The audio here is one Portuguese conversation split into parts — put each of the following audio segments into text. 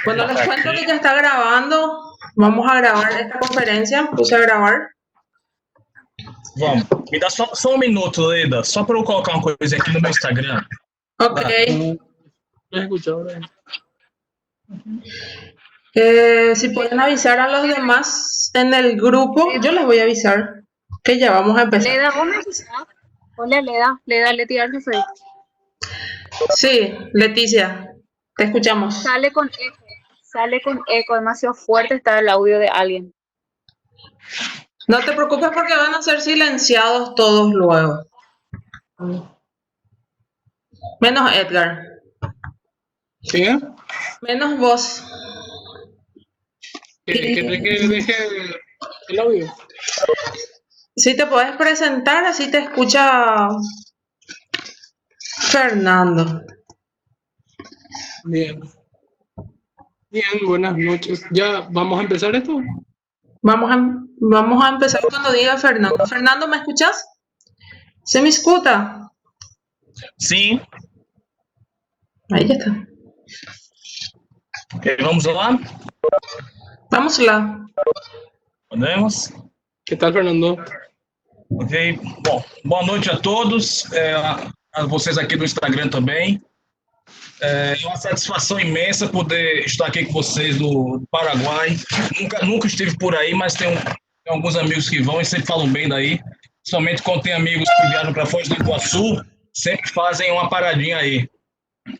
Bueno, les Está cuento que aqui. ya está grabando. Vamos a grabar esta conferencia. Puse a grabar. Vamos. Me dá só um minuto, Leda, só para eu colocar uma coisa aqui no meu Instagram. Ok. Tá. Si pueden avisar a los demás en el grupo, yo les voy a avisar que ya vamos a empezar. Leda, ¿vos me escuchás? Hola, Leda, Leti Arce soy. Sí, Leticia, te escuchamos. Sale con eco, demasiado fuerte está el audio de alguien. No te preocupes porque van a ser silenciados todos luego. Menos Edgar. ¿Sí? Menos vos. ¿Querés que deje el audio? Si te puedes presentar, así te escucha Fernando. Bien. Bien, buenas noches. ¿Ya vamos a empezar esto? Vamos a empezar cuando diga Fernando. Fernando, ¿me escuchas? ¿Se me escuta? Sim. Ahí ya está. Ok, vamos lá? Vamos lá. Podemos? ¿Qué tal, Fernando? Ok. Bom, boa noite a todos, a vocês aqui do Instagram também. É uma satisfação imensa poder estar aqui com vocês do Paraguai. Nunca estive por aí, mas tem alguns amigos que vão e sempre falam bem daí. Somente quando tem amigos que viajam para Foz do Iguaçu, sempre fazem uma paradinha aí.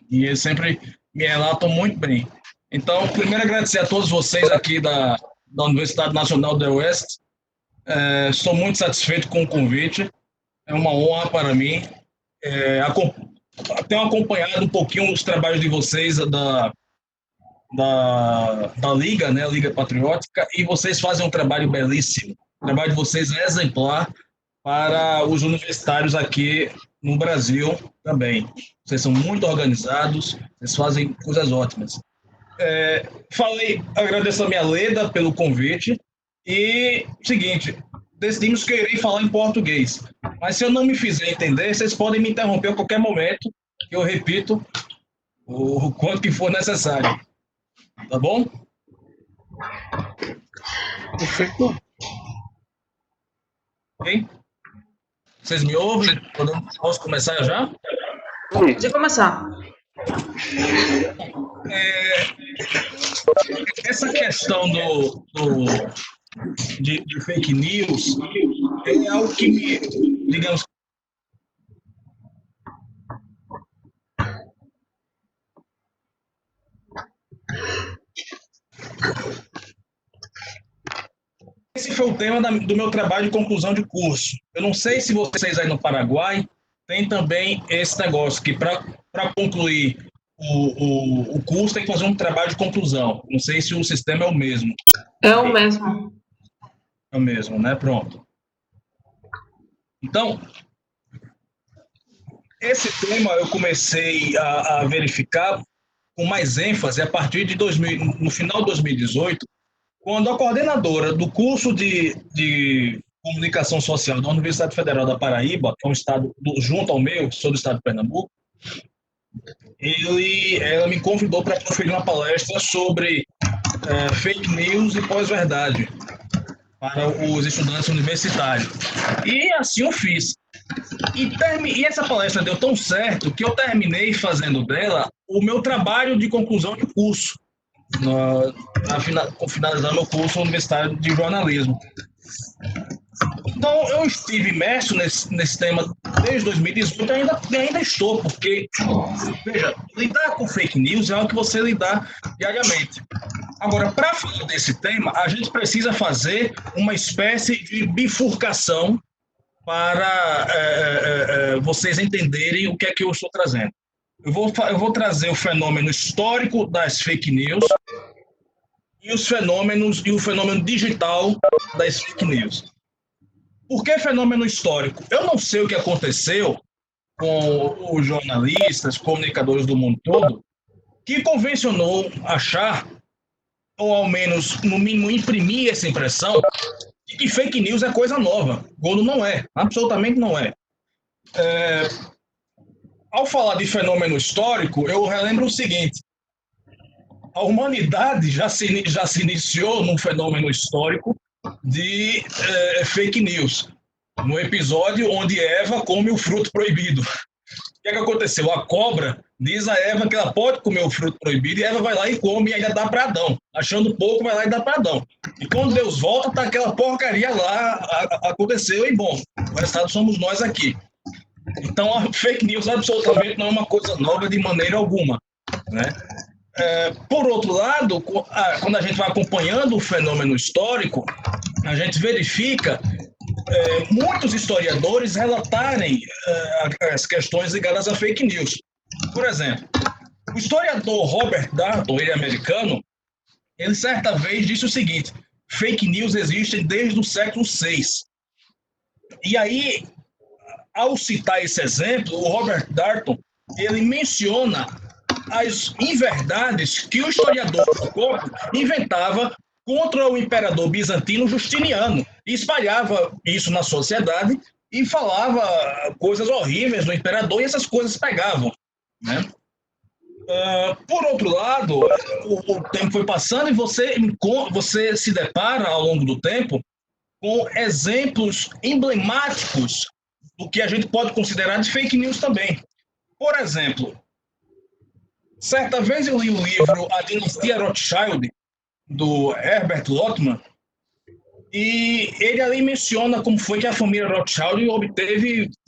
E eles sempre me relatam muito bem. Então, primeiro agradecer a todos vocês aqui da Universidade Nacional do Oeste. Estou muito satisfeito com o convite. É uma honra para mim. Tenho acompanhado um pouquinho os trabalhos de vocês da Liga, né, Liga Patriótica, e vocês fazem um trabalho belíssimo. O trabalho de vocês é exemplar para os universitários aqui no Brasil também. Vocês são muito organizados, vocês fazem coisas ótimas. Agradeço a minha Leda pelo convite e, seguinte, decidimos que eu irei falar em português, mas se eu não me fizer entender, vocês podem me interromper a qualquer momento, que eu repito o quanto que for necessário. Tá bom? Perfeito. Ok? Vocês me ouvem? Posso começar já? Pode começar. Essa questão de fake news é algo que me, digamos, esse foi o tema do meu trabalho de conclusão de curso. Eu não sei se vocês aí no Paraguai têm também esse negócio, que para concluir o curso tem que fazer um trabalho de conclusão. Não sei se o sistema é o mesmo. É o mesmo. É o mesmo, né? Pronto. Então, esse tema eu comecei a verificar com mais ênfase a partir de no final de 2018, quando a coordenadora do curso de Comunicação Social da Universidade Federal da Paraíba, que é um estado junto ao meu, sou do estado de Pernambuco, ela me convidou para proferir uma palestra sobre fake news e pós-verdade para os estudantes universitários. E assim eu fiz. E essa palestra deu tão certo que eu terminei fazendo dela o meu trabalho de conclusão de curso, com finalizar meu curso universitário de jornalismo. Então, eu estive imerso nesse tema desde 2018 e ainda estou, porque, veja, lidar com fake news é algo que você lidar diariamente. Agora, para falar desse tema, a gente precisa fazer uma espécie de bifurcação para vocês entenderem o que é que eu estou trazendo. Eu vou trazer o fenômeno histórico das fake news e o fenômeno digital das fake news. Por que fenômeno histórico? Eu não sei o que aconteceu com os jornalistas, comunicadores do mundo todo, que convencionou achar, ou ao menos, no mínimo, imprimir essa impressão de que fake news é coisa nova, quando não é, absolutamente não é. Ao falar de fenômeno histórico, eu relembro o seguinte: a humanidade já se iniciou num fenômeno histórico de fake news, no episódio onde Eva come o fruto proibido. O que é que aconteceu? A cobra diz a Eva que ela pode comer o fruto proibido e Eva vai lá e come e ainda dá para Adão. Achando pouco, vai lá e dá para Adão. E quando Deus volta, tá aquela porcaria lá, aconteceu e bom, o resultado somos nós aqui. Então a fake news absolutamente não é uma coisa nova de maneira alguma, né? Por outro lado, quando a gente vai acompanhando o fenômeno histórico, a gente verifica muitos historiadores relatarem as questões ligadas a fake news. Por exemplo, o historiador Robert Darnton, ele é americano, ele certa vez disse o seguinte: fake news existem desde o século VI. E aí, ao citar esse exemplo, o Robert Darnton, ele menciona as inverdades que o historiador Foucault inventava contra o imperador bizantino Justiniano, e espalhava isso na sociedade e falava coisas horríveis do imperador, e essas coisas pegavam, né? Por outro lado, o tempo foi passando e você se depara ao longo do tempo com exemplos emblemáticos do que a gente pode considerar de fake news também. Por exemplo, certa vez eu li o livro A Dinastia Rothschild, do Herbert Lockman, e ele ali menciona como foi que a família Rothschild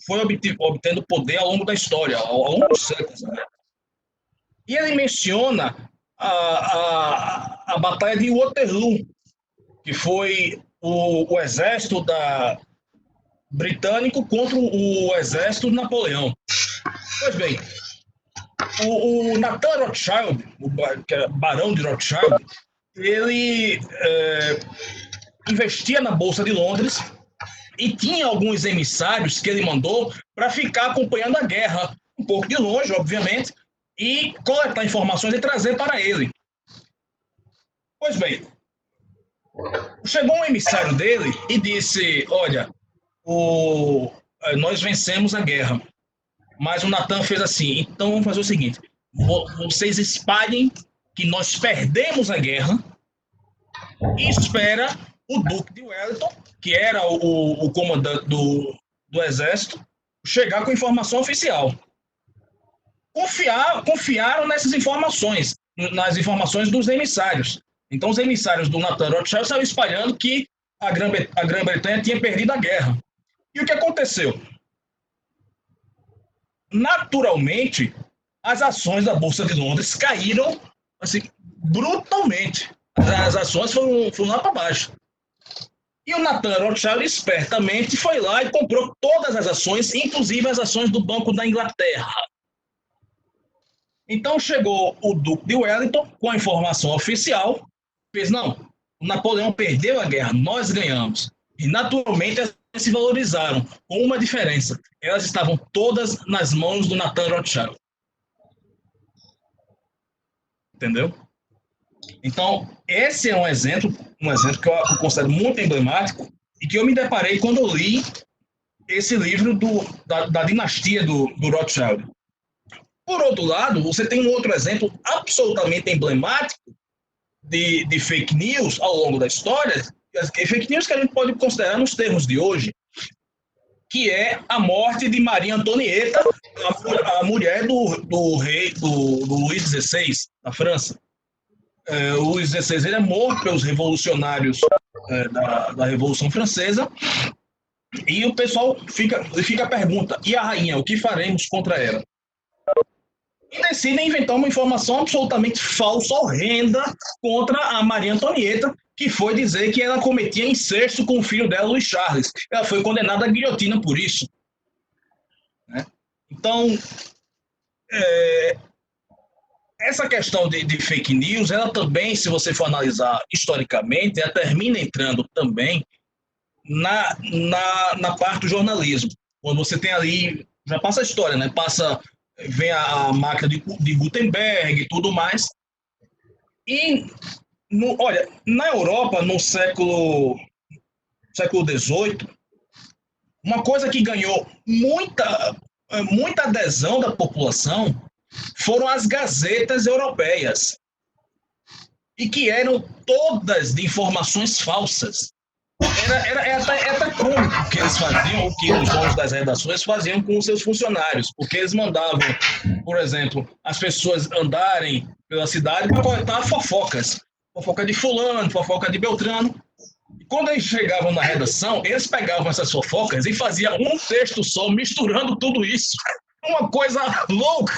foi obtendo poder ao longo da história, ao longo dos séculos, né? E ele menciona a Batalha de Waterloo, que foi o exército britânico contra o exército de Napoleão. Pois bem, o Nathan Rothschild, que era barão de Rothschild, ele investia na Bolsa de Londres e tinha alguns emissários que ele mandou para ficar acompanhando a guerra, um pouco de longe, obviamente, e coletar informações e trazer para ele. Pois bem, chegou um emissário dele e disse: olha, nós vencemos a guerra. Mas o Nathan fez assim: então vamos fazer o seguinte, vocês espalhem que nós perdemos a guerra e espera o Duque de Wellington, que era o comandante do exército, chegar com informação oficial. Confiaram nessas informações, nas informações dos emissários. Então os emissários do Nathan Rothschild estavam espalhando que a Grã-Bretanha tinha perdido a guerra. E o que aconteceu? Naturalmente, as ações da Bolsa de Londres caíram assim, brutalmente. As ações foram lá para baixo. E o Nathan Rothschild, espertamente, foi lá e comprou todas as ações, inclusive as ações do Banco da Inglaterra. Então chegou o Duque de Wellington com a informação oficial, fez: não, o Napoleão perdeu a guerra, nós ganhamos. E naturalmente elas se valorizaram, com uma diferença: elas estavam todas nas mãos do Nathan Rothschild. Entendeu? Então, esse é um exemplo que eu considero muito emblemático e que eu me deparei quando eu li esse livro da dinastia do Rothschild. Por outro lado, você tem um outro exemplo absolutamente emblemático de fake news ao longo da história, fake news que a gente pode considerar nos termos de hoje, que é a morte de Maria Antonieta, a mulher do rei do Luís XVI, da França. O Luís XVI ele é morto pelos revolucionários da Revolução Francesa, e o pessoal fica a pergunta: e a rainha, o que faremos contra ela? E decidem inventar uma informação absolutamente falsa, horrenda, contra a Maria Antonieta, que foi dizer que ela cometia incesto com o filho dela, Luís Charles. Ela foi condenada à guilhotina por isso. Né? Então, essa questão de fake news, ela também, se você for analisar historicamente, ela termina entrando também na parte do jornalismo. Quando você tem ali, já passa a história, né? Vem a máquina de Gutenberg e tudo mais. E, olha, na Europa, no século XVIII, uma coisa que ganhou muita adesão da população foram as gazetas europeias. e que eram todas de informações falsas. Era até cômico o que eles faziam, o que os donos das redações faziam com os seus funcionários, porque eles mandavam, por exemplo, as pessoas andarem pela cidade para coletar fofocas. Fofoca de fulano, fofoca de Beltrano. E quando eles chegavam na redação, eles pegavam essas fofocas e faziam um texto só, misturando tudo isso. Uma coisa louca.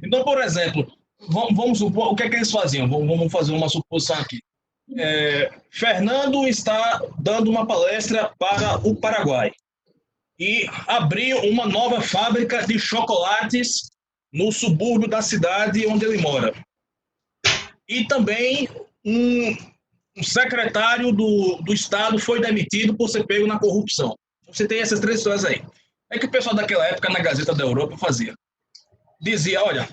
Então, por exemplo, vamos supor, o que é que eles faziam? Vamos fazer uma suposição aqui. Fernando está dando uma palestra para o Paraguai e abriu uma nova fábrica de chocolates no subúrbio da cidade onde ele mora. E também um secretário do Estado foi demitido por ser pego na corrupção. Você tem essas 3 histórias aí. É que o pessoal daquela época na Gazeta da Europa fazia. Dizia, olha,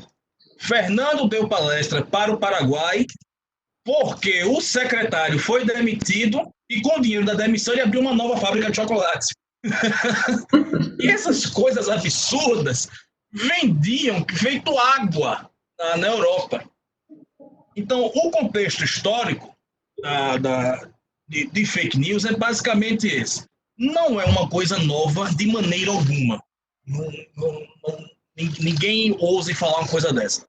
Fernando deu palestra para o Paraguai porque o secretário foi demitido e com o dinheiro da demissão ele abriu uma nova fábrica de chocolates. E essas coisas absurdas vendiam feito água na Europa. Então, o contexto histórico de fake news é basicamente esse. Não é uma coisa nova de maneira alguma. Ninguém ouse falar uma coisa dessa.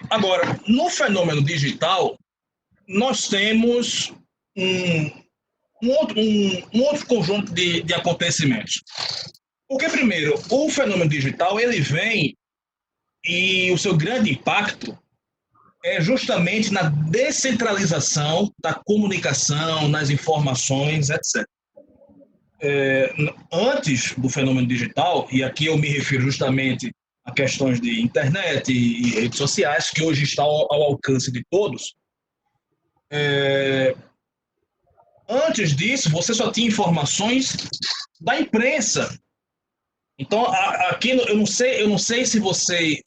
Agora, no fenômeno digital, nós temos um outro conjunto de acontecimentos. Porque, primeiro, o fenômeno digital ele vem e o seu grande impacto é justamente na descentralização da comunicação, nas informações, etc. Antes do fenômeno digital, e aqui eu me refiro justamente a questões de internet e redes sociais, que hoje está ao alcance de todos, antes disso, você só tinha informações da imprensa. Então, aqui eu não sei se vocês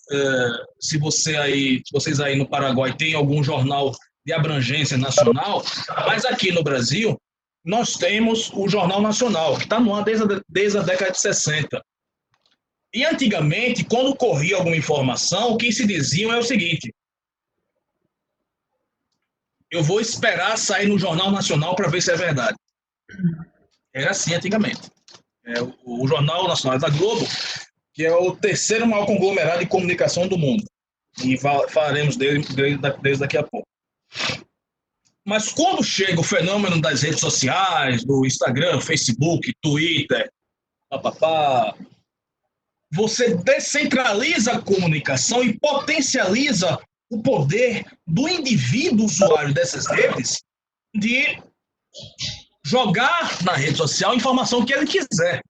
aí no Paraguai têm algum jornal de abrangência nacional, mas aqui no Brasil nós temos o Jornal Nacional, que está no ar desde a década de 60. E antigamente, quando corria alguma informação, o que se diziam é o seguinte: eu vou esperar sair no Jornal Nacional para ver se é verdade. Era assim antigamente. O Jornal Nacional da Globo, que é o 3º maior conglomerado de comunicação do mundo. E falaremos dele daqui a pouco. Mas quando chega o fenômeno das redes sociais, do Instagram, Facebook, Twitter, você descentraliza a comunicação e potencializa o poder do indivíduo usuário dessas redes de jogar na rede social a informação que ele quiser.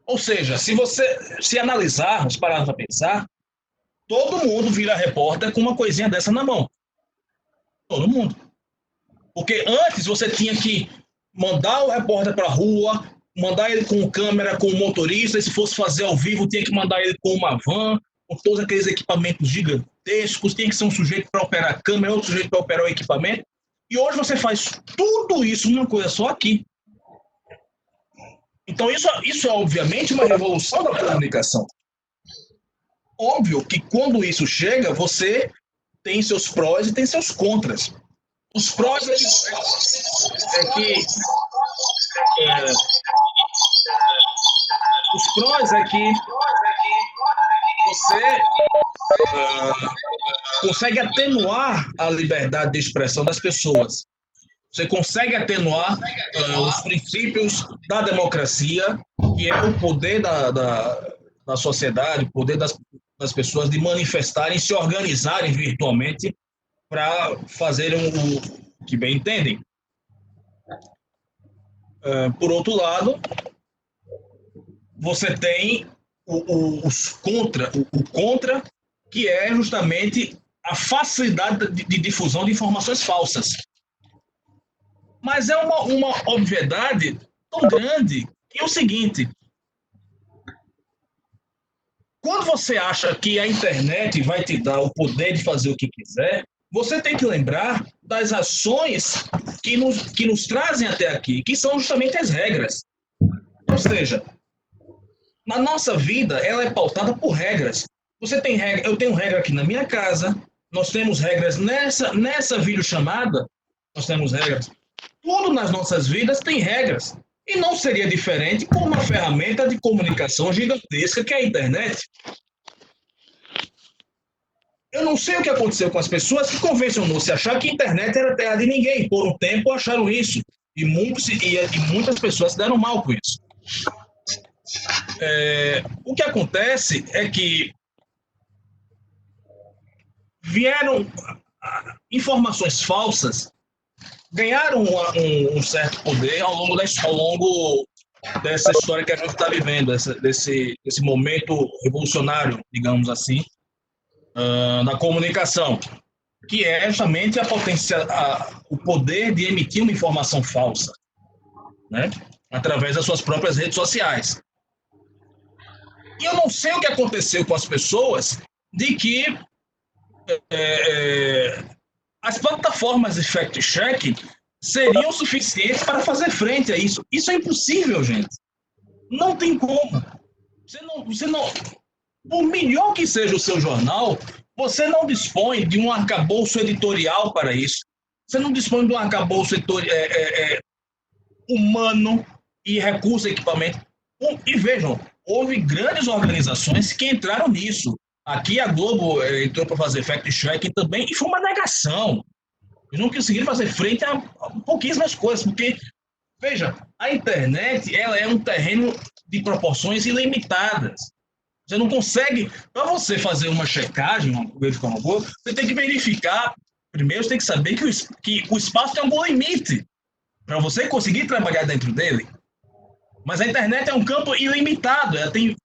Ou seja, se analisarmos, pararmos para pensar, todo mundo vira repórter com uma coisinha dessa na mão. Todo mundo. Porque antes você tinha que mandar o repórter para a rua, mandar ele com câmera, com motorista, e se fosse fazer ao vivo, tinha que mandar ele com uma van, com todos aqueles equipamentos gigantescos, tinha que ser um sujeito para operar a câmera, outro sujeito para operar o equipamento. E hoje você faz tudo isso numa coisa só aqui. Então isso é obviamente uma revolução da comunicação. Óbvio que quando isso chega, você tem seus prós e tem seus contras. Os prós é que você consegue atenuar a liberdade de expressão das pessoas. Você consegue atenuar os princípios da democracia, que é o poder da sociedade, o poder das pessoas de manifestarem, se organizarem virtualmente para fazerem o que bem entendem. Por outro lado, você tem o contra, que é justamente a facilidade de difusão de informações falsas. Mas é uma obviedade tão grande que é o seguinte: quando você acha que a internet vai te dar o poder de fazer o que quiser, você tem que lembrar das ações que nos trazem até aqui, que são justamente as regras. Ou seja, na nossa vida, ela é pautada por regras. Você tem regra, eu tenho regra aqui na minha casa, nós temos regras nessa videochamada, nós temos regras. Tudo nas nossas vidas tem regras. E não seria diferente com uma ferramenta de comunicação gigantesca que é a internet. Eu não sei o que aconteceu com as pessoas que convencionou-se a achar que a internet era terra de ninguém. Por um tempo acharam isso. E muitas pessoas se deram mal com isso. O que acontece é que vieram informações falsas, ganharam um certo poder ao longo dessa história que a gente está vivendo, desse momento revolucionário, digamos assim, na comunicação, que é justamente o poder de emitir uma informação falsa, né? Através das suas próprias redes sociais. E eu não sei o que aconteceu com as pessoas de que as plataformas de fact-checking seriam suficientes para fazer frente a isso. Isso é impossível, gente. Não tem como. Você não, por melhor que seja o seu jornal, você não dispõe de um arcabouço editorial para isso. Você não dispõe de um arcabouço humano e recurso, equipamento. E vejam, houve grandes organizações que entraram nisso. Aqui a Globo entrou para fazer fact-checking também, e foi uma negação. Eles não conseguiram fazer frente a pouquíssimas coisas, porque, veja, a internet ela é um terreno de proporções ilimitadas. Você não consegue, para você fazer uma checagem, você tem que verificar, primeiro você tem que saber que o espaço tem algum limite, para você conseguir trabalhar dentro dele. Mas a internet é um campo ilimitado, ela tem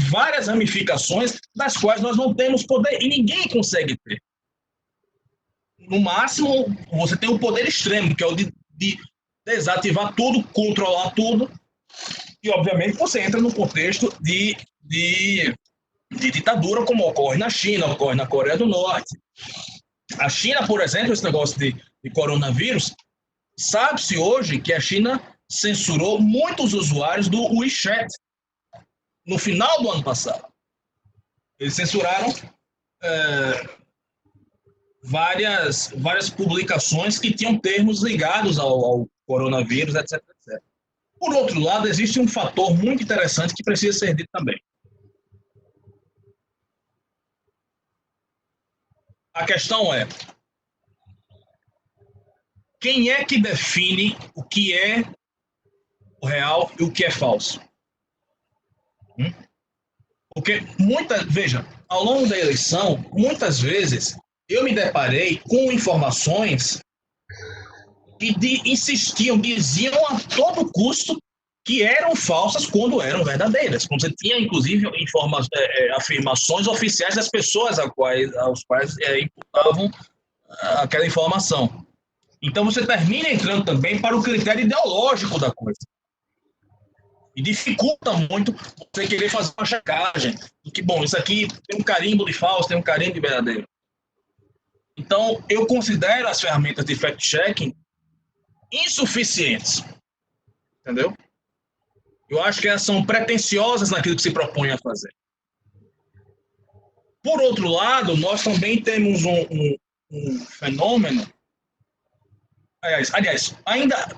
várias ramificações das quais nós não temos poder e ninguém consegue ter. No máximo, você tem o poder extremo, que é o de desativar tudo, controlar tudo, e obviamente você entra no contexto de ditadura, como ocorre na China, ocorre na Coreia do Norte. A China, por exemplo, esse negócio de coronavírus, sabe-se hoje que a China censurou muitos usuários do WeChat no final do ano passado. Eles censuraram várias publicações que tinham termos ligados ao coronavírus, etc, etc. Por outro lado, existe um fator muito interessante que precisa ser dito também. A questão é: quem é que define o que é o real e o que é falso? Porque veja, ao longo da eleição, muitas vezes eu me deparei com informações que diziam a todo custo que eram falsas quando eram verdadeiras. Quando você tinha, inclusive, afirmações oficiais das pessoas aos quais imputavam aquela informação. Então você termina entrando também para o critério ideológico da coisa. E dificulta muito você querer fazer uma checagem do que, bom, isso aqui tem um carimbo de falso, tem um carimbo de verdadeiro. Então, eu considero as ferramentas de fact-checking insuficientes. Entendeu? Eu acho que elas são pretensiosas naquilo que se propõe a fazer. Por outro lado, nós também temos um fenômeno. Aliás, ainda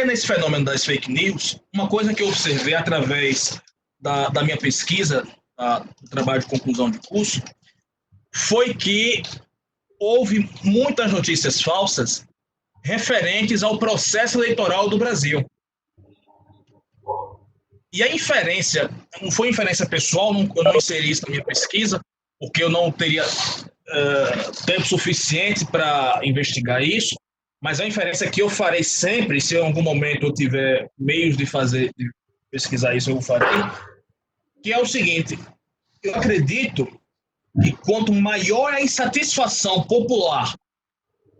nesse fenômeno das fake news, uma coisa que eu observei através da minha pesquisa, do trabalho de conclusão de curso, foi que houve muitas notícias falsas referentes ao processo eleitoral do Brasil. E a inferência, não foi inferência pessoal, eu não inseri isso na minha pesquisa, porque eu não teria tempo suficiente para investigar isso, mas a inferência que eu farei sempre, se em algum momento eu tiver meios de pesquisar isso, eu farei, que é o seguinte: eu acredito que quanto maior a insatisfação popular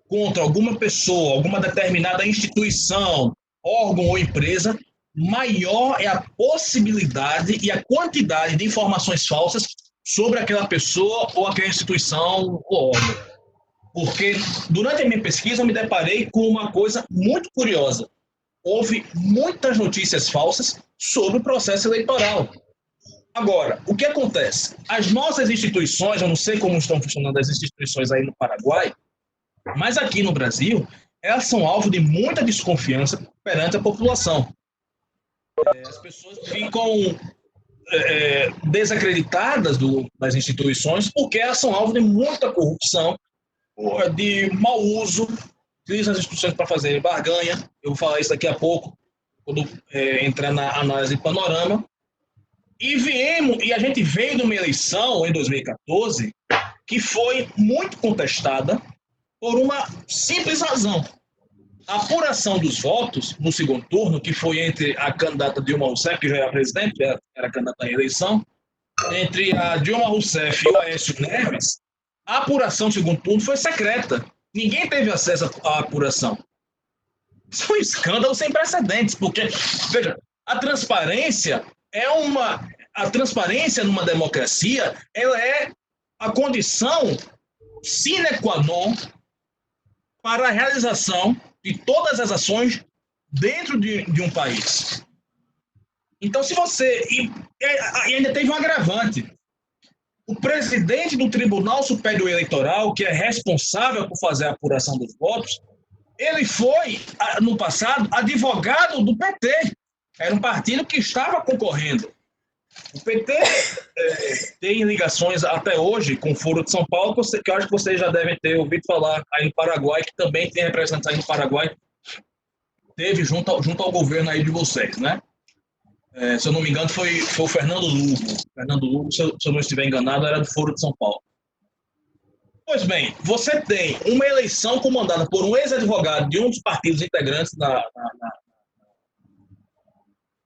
contra alguma pessoa, alguma determinada instituição, órgão ou empresa, maior é a possibilidade e a quantidade de informações falsas sobre aquela pessoa ou aquela instituição ou órgão. Porque durante a minha pesquisa eu me deparei com uma coisa muito curiosa. Houve muitas notícias falsas sobre o processo eleitoral. Agora, o que acontece? As nossas instituições, eu não sei como estão funcionando as instituições aí no Paraguai, mas aqui no Brasil, elas são alvo de muita desconfiança perante a população. As pessoas ficam desacreditadas das instituições porque elas são alvo de muita corrupção, de mau uso, utilizam as instituições para fazer barganha. Eu vou falar isso daqui a pouco, quando entrar na análise de panorama. E a gente veio de uma eleição em 2014 que foi muito contestada por uma simples razão. A apuração dos votos no segundo turno, que foi entre a candidata Dilma Rousseff, que já era presidente, já era candidata à eleição, entre a Dilma Rousseff e o Aécio Neves, a apuração do segundo turno foi secreta. Ninguém teve acesso à apuração. Isso é um escândalo sem precedentes, porque, veja, a transparência numa democracia, ela é a condição sine qua non para a realização de todas as ações dentro de um país. Então, se você... E ainda teve um agravante. O presidente do Tribunal Superior Eleitoral, que é responsável por fazer a apuração dos votos, ele foi, no passado, advogado do PT. Era um partido que estava concorrendo. O PT tem ligações até hoje com o Foro de São Paulo, que eu acho que vocês já devem ter ouvido falar aí no Paraguai, que também tem representantes aí no Paraguai, teve junto ao governo aí de vocês, né? Se eu não me engano, foi o Fernando Lugo. Fernando Lugo, se eu não estiver enganado, era do Foro de São Paulo. Pois bem, você tem uma eleição comandada por um ex-advogado de um dos partidos integrantes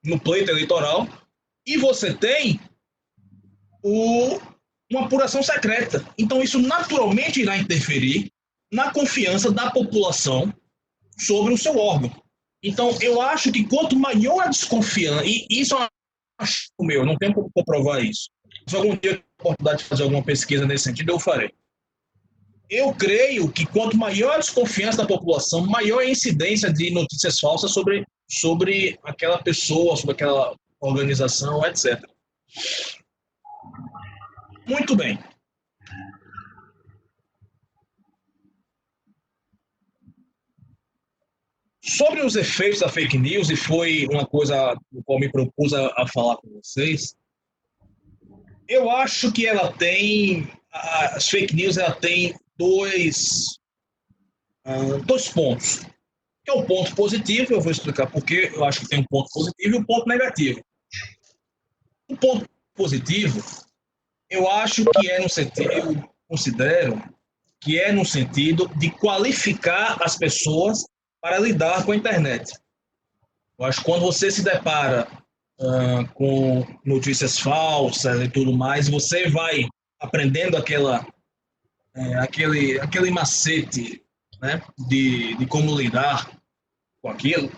no pleito eleitoral, e você tem uma apuração secreta. Então, isso naturalmente irá interferir na confiança da população sobre o seu órgão. Então, eu acho que quanto maior a desconfiança, e isso é um meu, não tenho como comprovar isso. Se algum dia eu tiver a oportunidade de fazer alguma pesquisa nesse sentido, eu farei. Eu creio que quanto maior a desconfiança da população, maior a incidência de notícias falsas sobre aquela pessoa, sobre aquela organização, etc. Muito bem. Sobre os efeitos da fake news, e foi uma coisa do qual me propus a falar com vocês, eu acho que as fake news ela tem dois pontos. Que é o ponto positivo, eu vou explicar por que eu acho que tem um ponto positivo e um ponto negativo. O ponto positivo, eu acho que eu considero que é no sentido de qualificar as pessoas para lidar com a internet. Eu acho que quando você se depara com notícias falsas e tudo mais, você vai aprendendo aquele macete, né, de como lidar com aquilo,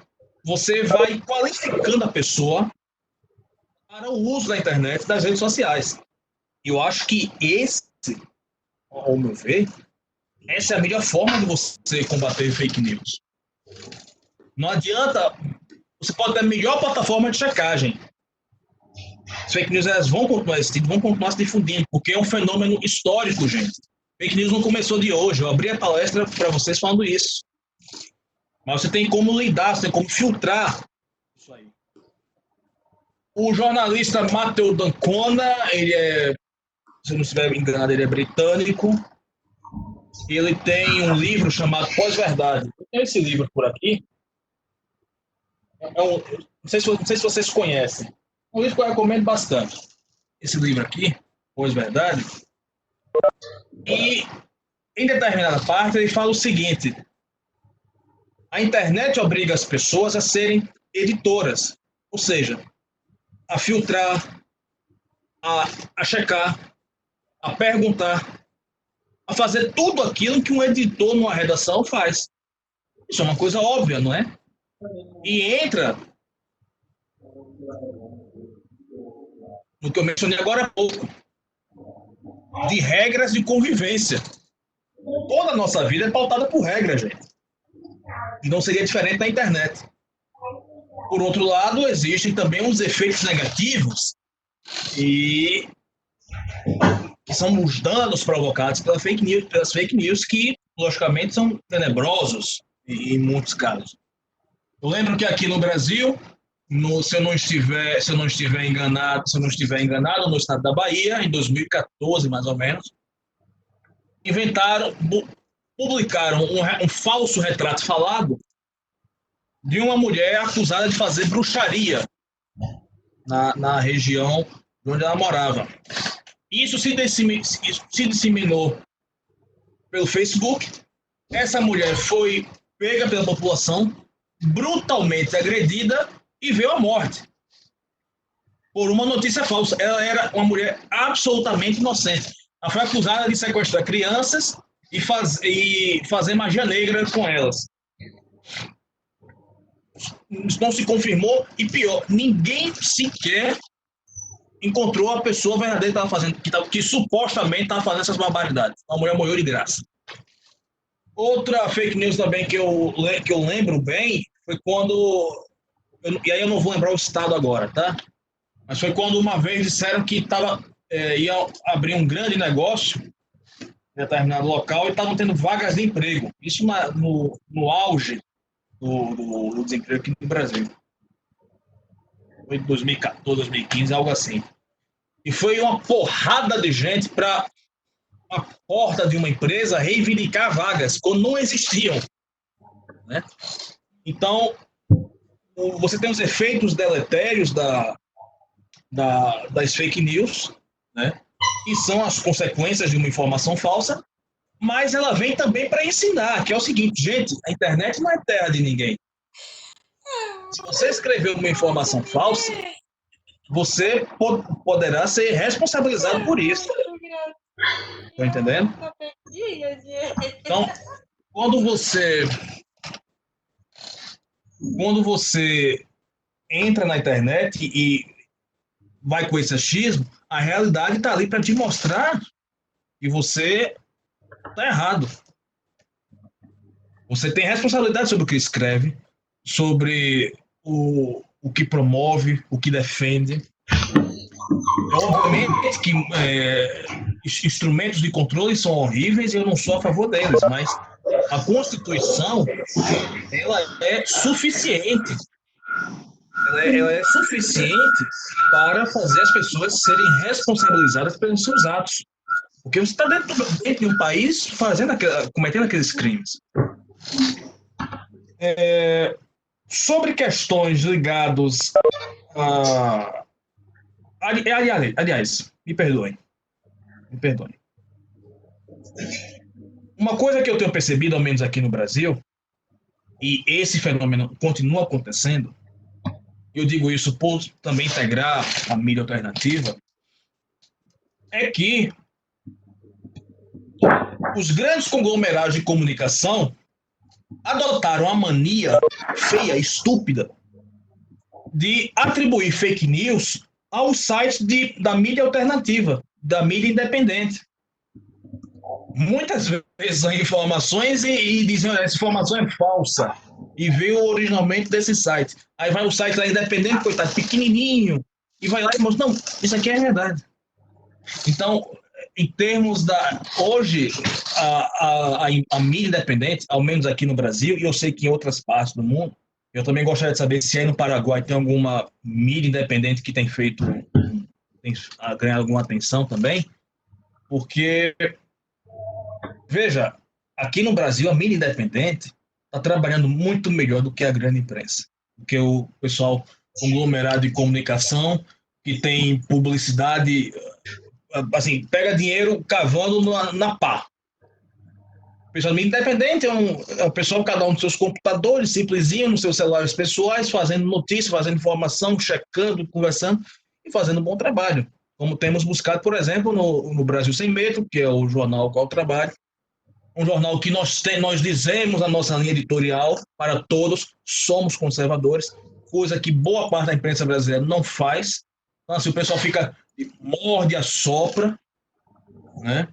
você vai qualificando a pessoa para o uso da internet, das redes sociais. Eu acho que ao meu ver, essa é a melhor forma de você combater fake news. Não adianta, você pode ter a melhor plataforma de checagem. As fake news elas vão continuar existindo, vão continuar se difundindo, porque é um fenômeno histórico, gente. Fake news não começou de hoje. Eu abri a palestra para vocês falando isso. Mas você tem como lidar, você tem como filtrar isso aí. O jornalista Matteo D'Ancona, se eu não estiver enganado, ele é britânico. Ele tem um livro chamado Pós-Verdade. Eu tenho esse livro por aqui. Não sei se vocês conhecem. É um livro que eu recomendo bastante. Esse livro aqui, Pós-Verdade. E, em determinada parte, ele fala o seguinte: a internet obriga as pessoas a serem editoras, ou seja, a filtrar, a checar, a perguntar, a fazer tudo aquilo que um editor numa redação faz. Isso é uma coisa óbvia, não é? E entra no que eu mencionei agora há pouco, de regras de convivência. Toda a nossa vida é pautada por regras, gente. E não seria diferente na internet. Por outro lado, existem também os efeitos negativos e que são os danos provocados pelas fake news que, logicamente, são tenebrosos em muitos casos. Eu lembro que aqui no Brasil, se eu não estiver enganado, no estado da Bahia, em 2014, mais ou menos, publicaram um falso retrato falado de uma mulher acusada de fazer bruxaria na região onde ela morava. Isso se disseminou pelo Facebook. Essa mulher foi pega pela população, brutalmente agredida e veio à morte por uma notícia falsa. Ela era uma mulher absolutamente inocente. Ela foi acusada de sequestrar crianças e fazer magia negra com elas. Isso não se confirmou e, pior, ninguém sequer encontrou a pessoa verdadeira que estava fazendo, que supostamente estava fazendo essas barbaridades. A mulher morreu de graça. Outra fake news também que eu lembro bem foi quando, e aí eu não vou lembrar o estado agora, tá? Mas foi quando uma vez disseram que ia abrir um grande negócio em determinado local e estavam tendo vagas de emprego. Isso no auge do desemprego aqui no Brasil. Foi em 2014, 2015, algo assim. E foi uma porrada de gente para a porta de uma empresa reivindicar vagas, quando não existiam. Né? Então, você tem os efeitos deletérios das fake news, né? Que são as consequências de uma informação falsa, mas ela vem também para ensinar, que é o seguinte, gente, a internet não é terra de ninguém. Se você escrever uma informação falsa, você poderá ser responsabilizado por isso. Tá entendendo? Então, quando você entra na internet e vai com esse achismo, a realidade está ali para te mostrar que você está errado. Você tem responsabilidade sobre o que escreve, sobre o que promove, o que defende. Obviamente que instrumentos de controle são horríveis e eu não sou a favor deles, mas a Constituição ela é suficiente. Ela é suficiente para fazer as pessoas serem responsabilizadas pelos seus atos. Porque você está dentro de um país cometendo aqueles crimes. Sobre questões ligadas a... Aliás, me perdoem. Uma coisa que eu tenho percebido, ao menos aqui no Brasil, e esse fenômeno continua acontecendo, eu digo isso por também integrar a mídia alternativa, é que os grandes conglomerados de comunicação adotaram a mania feia, estúpida, de atribuir fake news aos sites da mídia alternativa, da mídia independente. Muitas vezes são informações e dizem, essa informação é falsa, e veio originalmente desse site. Aí vai o site lá independente, coitado, pequenininho, e vai lá e mostra, não, isso aqui é verdade. Então, em termos hoje, a mídia independente, ao menos aqui no Brasil, e eu sei que em outras partes do mundo, eu também gostaria de saber se aí no Paraguai tem alguma mídia independente que tem ganhado alguma atenção também, porque, veja, aqui no Brasil a mídia independente está trabalhando muito melhor do que a grande imprensa, do que o pessoal conglomerado de comunicação que tem publicidade, assim, pega dinheiro cavando na pá. O pessoal independente é o pessoal, cada um dos seus computadores, simplesinho, nos seus celulares pessoais, fazendo notícia, fazendo informação, checando, conversando e fazendo um bom trabalho. Como temos buscado, por exemplo, no Brasil Sem Medo, que é o jornal ao qual eu trabalho, um jornal que nós dizemos a nossa linha editorial para todos, somos conservadores, coisa que boa parte da imprensa brasileira não faz. Então, assim, o pessoal fica, morde, assopra, né?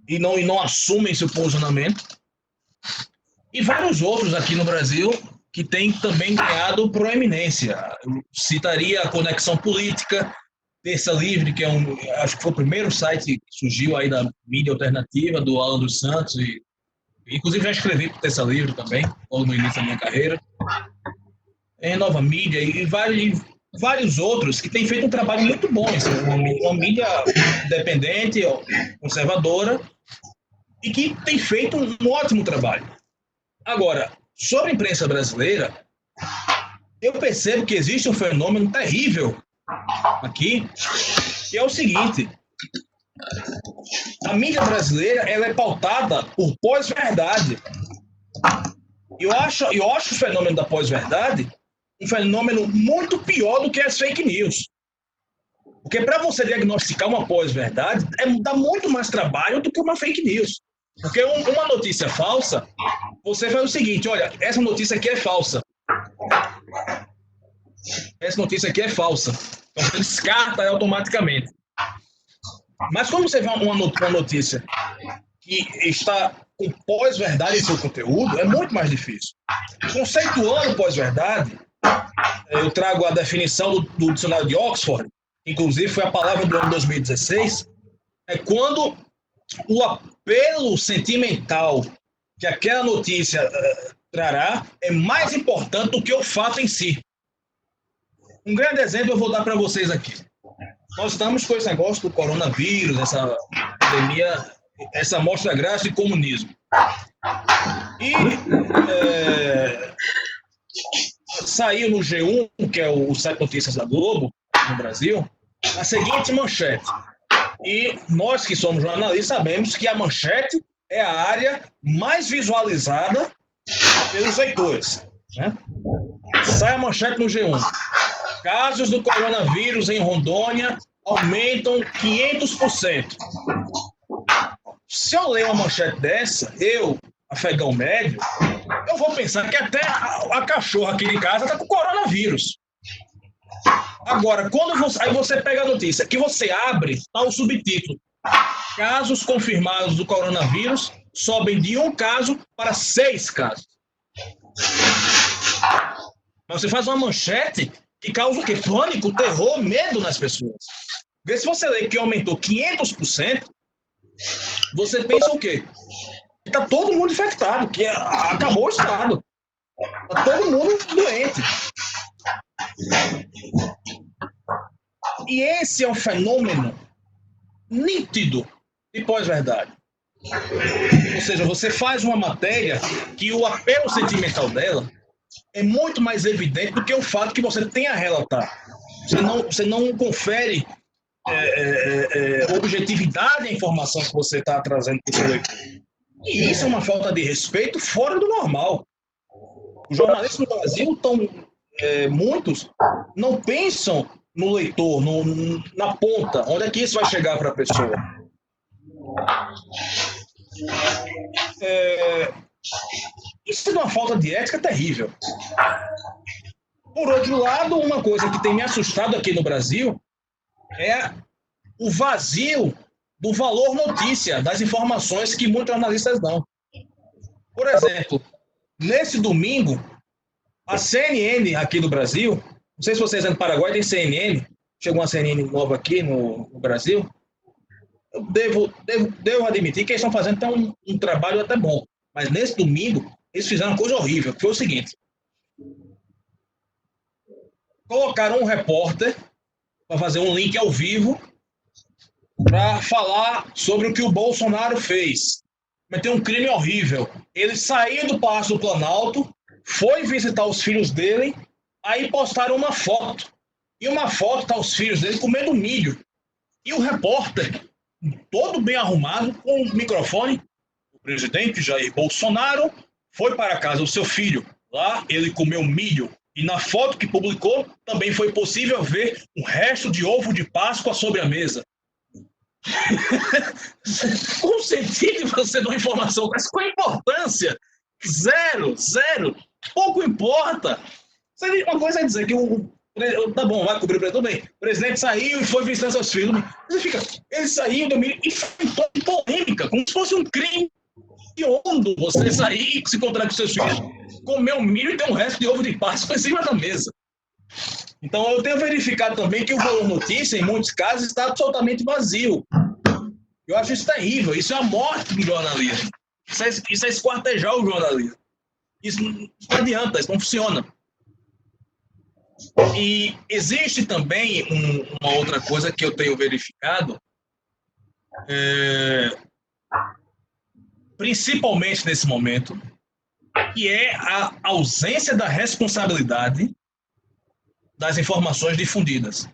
E não assumem seu posicionamento. E vários outros aqui no Brasil que tem também ganhado proeminência. Eu citaria a Conexão Política, Terça Livre, que acho que foi o primeiro site que surgiu aí da mídia alternativa, do Alan dos Santos, e inclusive já escrevi para o Terça Livre também, logo no início da minha carreira. Nova Mídia e vários outros que têm feito um trabalho muito bom. Uma mídia independente, conservadora, e que tem feito um ótimo trabalho. Agora, sobre a imprensa brasileira, eu percebo que existe um fenômeno terrível aqui, que é o seguinte: a mídia brasileira ela é pautada por pós-verdade. Eu acho o fenômeno da pós-verdade um fenômeno muito pior do que as fake news. Porque para você diagnosticar uma pós-verdade, dá muito mais trabalho do que uma fake news. Porque uma notícia falsa, você faz o seguinte: olha, essa notícia aqui é falsa. Essa notícia aqui é falsa. Então você descarta ela automaticamente. Mas quando você vê uma notícia que está com pós-verdade em seu conteúdo, é muito mais difícil. Conceituando pós-verdade, eu trago a definição do dicionário de Oxford, inclusive foi a palavra do ano 2016, é quando o apelo sentimental que aquela notícia trará é mais importante do que o fato em si. Um grande exemplo eu vou dar para vocês aqui. Nós estamos com esse negócio do coronavírus, essa pandemia, essa amostra grátis de comunismo. E saiu no G1, que é o site notícias da Globo, no Brasil, a seguinte manchete. E nós que somos jornalistas sabemos que a manchete é a área mais visualizada pelos leitores, né? Sai a manchete no G1. Casos do coronavírus em Rondônia aumentam 500%. Se eu ler uma manchete dessa, eu, afegão médio, eu vou pensar que até a cachorra aqui de casa está com coronavírus. Agora, aí você pega a notícia, que você abre, está o subtítulo: casos confirmados do coronavírus sobem de 1 caso para 6 casos. Mas você faz uma manchete que causa o quê? Pânico, terror, medo nas pessoas. Porque se você lê que aumentou 500%, você pensa o quê? Está todo mundo infectado, que acabou o estado. Está todo mundo doente. E esse é um fenômeno nítido de pós-verdade. Ou seja, você faz uma matéria que o apelo sentimental dela é muito mais evidente do que o fato que você tem a relatar. Você não confere objetividade à informação que você está trazendo para o seu leitor. E isso é uma falta de respeito fora do normal. Os jornalistas no Brasil muitos não pensam no leitor, na ponta, onde é que isso vai chegar para a pessoa. Isso é uma falta de ética terrível. Por outro lado, uma coisa que tem me assustado aqui no Brasil é o vazio do valor notícia, das informações que muitos jornalistas dão. Por exemplo, nesse domingo, a CNN aqui do Brasil, não sei se vocês no Paraguai tem CNN, chegou uma CNN nova aqui no Brasil, eu devo admitir que eles estão fazendo até um trabalho até bom, mas nesse domingo eles fizeram uma coisa horrível, que foi o seguinte: colocaram um repórter para fazer um link ao vivo para falar sobre o que o Bolsonaro fez. Cometeu um crime horrível. Ele saiu do Palácio do Planalto, foi visitar os filhos dele, aí postaram uma foto. E uma foto está os filhos dele comendo milho. E o repórter, todo bem arrumado, com um microfone: o presidente Jair Bolsonaro foi para a casa do seu filho. Lá ele comeu milho. E na foto que publicou, também foi possível ver um resto de ovo de Páscoa sobre a mesa. Qual o sentido de você dar uma informação? Mas qual a importância? Zero. Pouco importa. Uma coisa é dizer que tá bom, vai cobrir, tudo bem. O presidente saiu e foi visitar seus filhos. Ele saiu e foi polêmica, como se fosse um crime. hediondo você sair e se encontrar com seus filhos, comer um milho e ter um resto de ovo de Páscoa em cima da mesa. Então, eu tenho verificado também que o Valor Notícia, em muitos casos, está absolutamente vazio. Eu acho isso terrível. Isso é a morte do jornalismo. Isso é esquartejar o jornalismo. Isso não adianta, isso não funciona. E existe também uma outra coisa que eu tenho verificado, principalmente nesse momento, que é a ausência da responsabilidade das informações difundidas.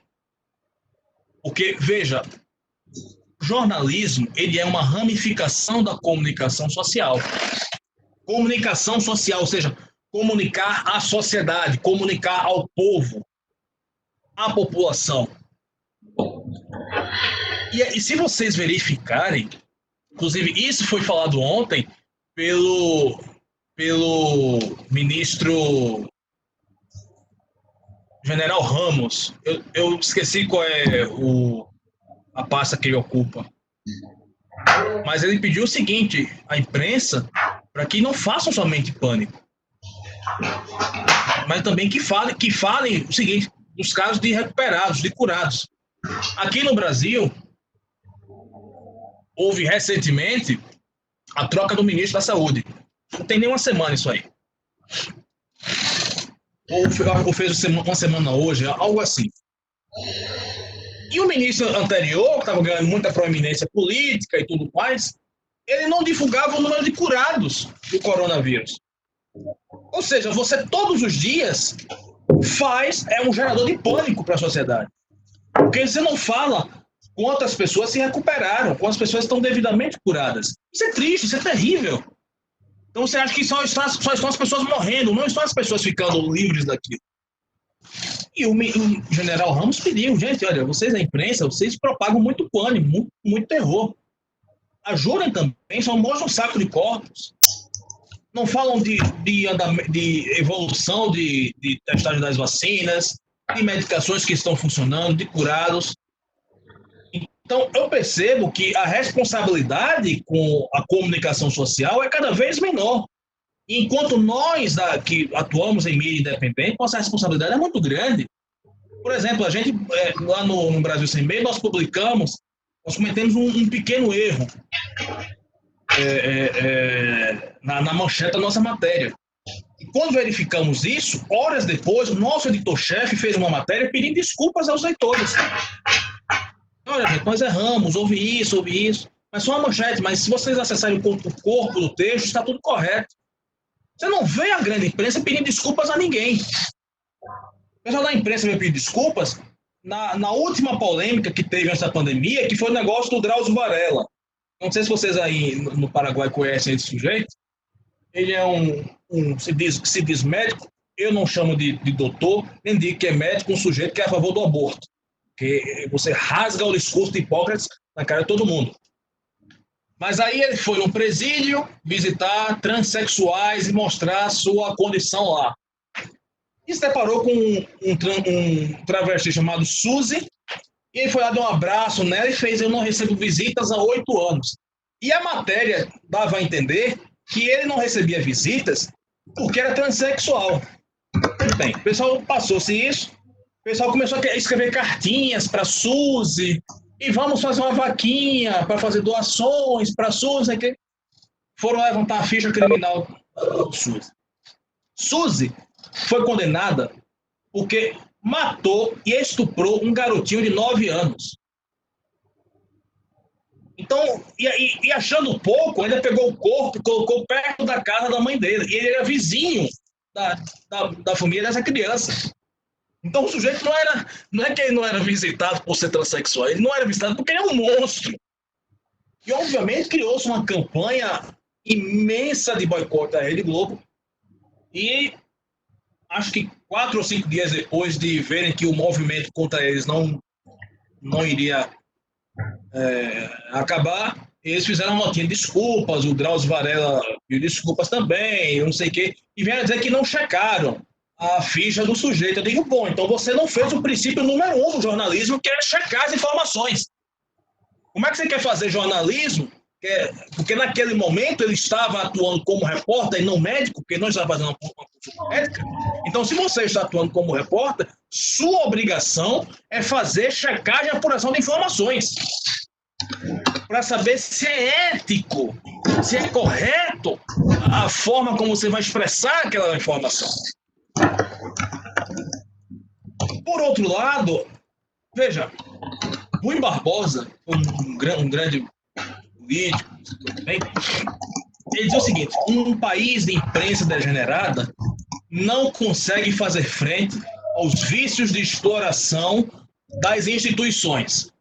Porque, veja, jornalismo, ele é uma ramificação da comunicação social. Comunicação social, ou seja, comunicar à sociedade, comunicar ao povo, à população. E se vocês verificarem, inclusive isso foi falado ontem pelo ministro General Ramos. Eu esqueci qual é a pasta que ele ocupa. Mas ele pediu o seguinte à imprensa, para que não façam somente pânico, mas também que falem o seguinte, dos casos de recuperados, de curados. Aqui no Brasil, houve recentemente a troca do ministro da Saúde. Não tem nem uma semana isso aí. Ou fez uma semana hoje, algo assim. E o ministro anterior, que estava ganhando muita proeminência política e tudo mais, ele não divulgava o número de curados do coronavírus. Ou seja, você todos os dias é um gerador de pânico para a sociedade. Porque você não fala quantas pessoas se recuperaram, quantas pessoas estão devidamente curadas. Isso é triste, isso é terrível. Então você acha que só estão as pessoas morrendo, não estão as pessoas ficando livres daquilo. E o general Ramos pediu, gente, olha, vocês, a imprensa, vocês propagam muito pânico, muito terror. Ajudem também, só mostram um saco de corpos. Não falam de evolução de testagem das vacinas, de medicações que estão funcionando, de curados. Então, eu percebo que a responsabilidade com a comunicação social é cada vez menor. Enquanto nós que atuamos em mídia independente, nossa responsabilidade é muito grande. Por exemplo, a gente, lá no Brasil Sem Medo, nós cometemos um pequeno erro na manchete da nossa matéria. E quando verificamos isso, horas depois, o nosso editor-chefe fez uma matéria pedindo desculpas aos leitores. Olha, gente, nós erramos, houve isso. Mas só uma manchete, mas se vocês acessarem o corpo do texto, está tudo correto. Você não vê a grande imprensa pedindo desculpas a ninguém. O pessoal da imprensa veio pedir desculpas na última polêmica que teve nessa pandemia, que foi o negócio do Drauzio Varela. Não sei se vocês aí no Paraguai conhecem esse sujeito. Ele é se diz médico. Eu não chamo de doutor, nem digo que é médico, um sujeito que é a favor do aborto. Porque você rasga o discurso de Hipócrates na cara de todo mundo. Mas aí ele foi num presídio visitar transexuais e mostrar sua condição lá. E se deparou com um travesti chamado Suzy, e ele foi lá dar um abraço nela e fez: eu não recebo visitas há 8 anos. E a matéria dava a entender que ele não recebia visitas porque era transexual. Bem, o pessoal passou-se isso, o pessoal começou a escrever cartinhas para Suzy, e vamos fazer uma vaquinha para fazer doações para a Suzy. Foram levantar a ficha criminal do Suzy. Suzy foi condenada porque matou e estuprou um garotinho de 9 anos. Então, e achando pouco, ainda pegou o corpo e colocou perto da casa da mãe dele. E ele era vizinho da família dessa criança. Então o sujeito não é que ele não era visitado por ser transexual, ele não era visitado porque ele é um monstro. E obviamente criou-se uma campanha imensa de boicote à Rede Globo. E acho que 4 ou 5 dias depois de verem que o movimento contra eles não iria acabar, eles fizeram uma notinha de desculpas, o Drauzio Varela pediu desculpas também, não sei o quê, e vieram dizer que não checaram a ficha do sujeito. Eu digo, bom, então você não fez o princípio número 1 do jornalismo, que é checar as informações. Como é que você quer fazer jornalismo Porque naquele momento ele estava atuando como repórter e não médico, porque não estava fazendo uma consulta médica. Então, se você está atuando como repórter, sua obrigação é fazer checagem e apuração de informações para saber se é ético, se é correto a forma como você vai expressar aquela informação. Por outro lado, veja, Rui Barbosa, um grande político, ele diz o seguinte: um país de imprensa degenerada não consegue fazer frente aos vícios de exploração das instituições.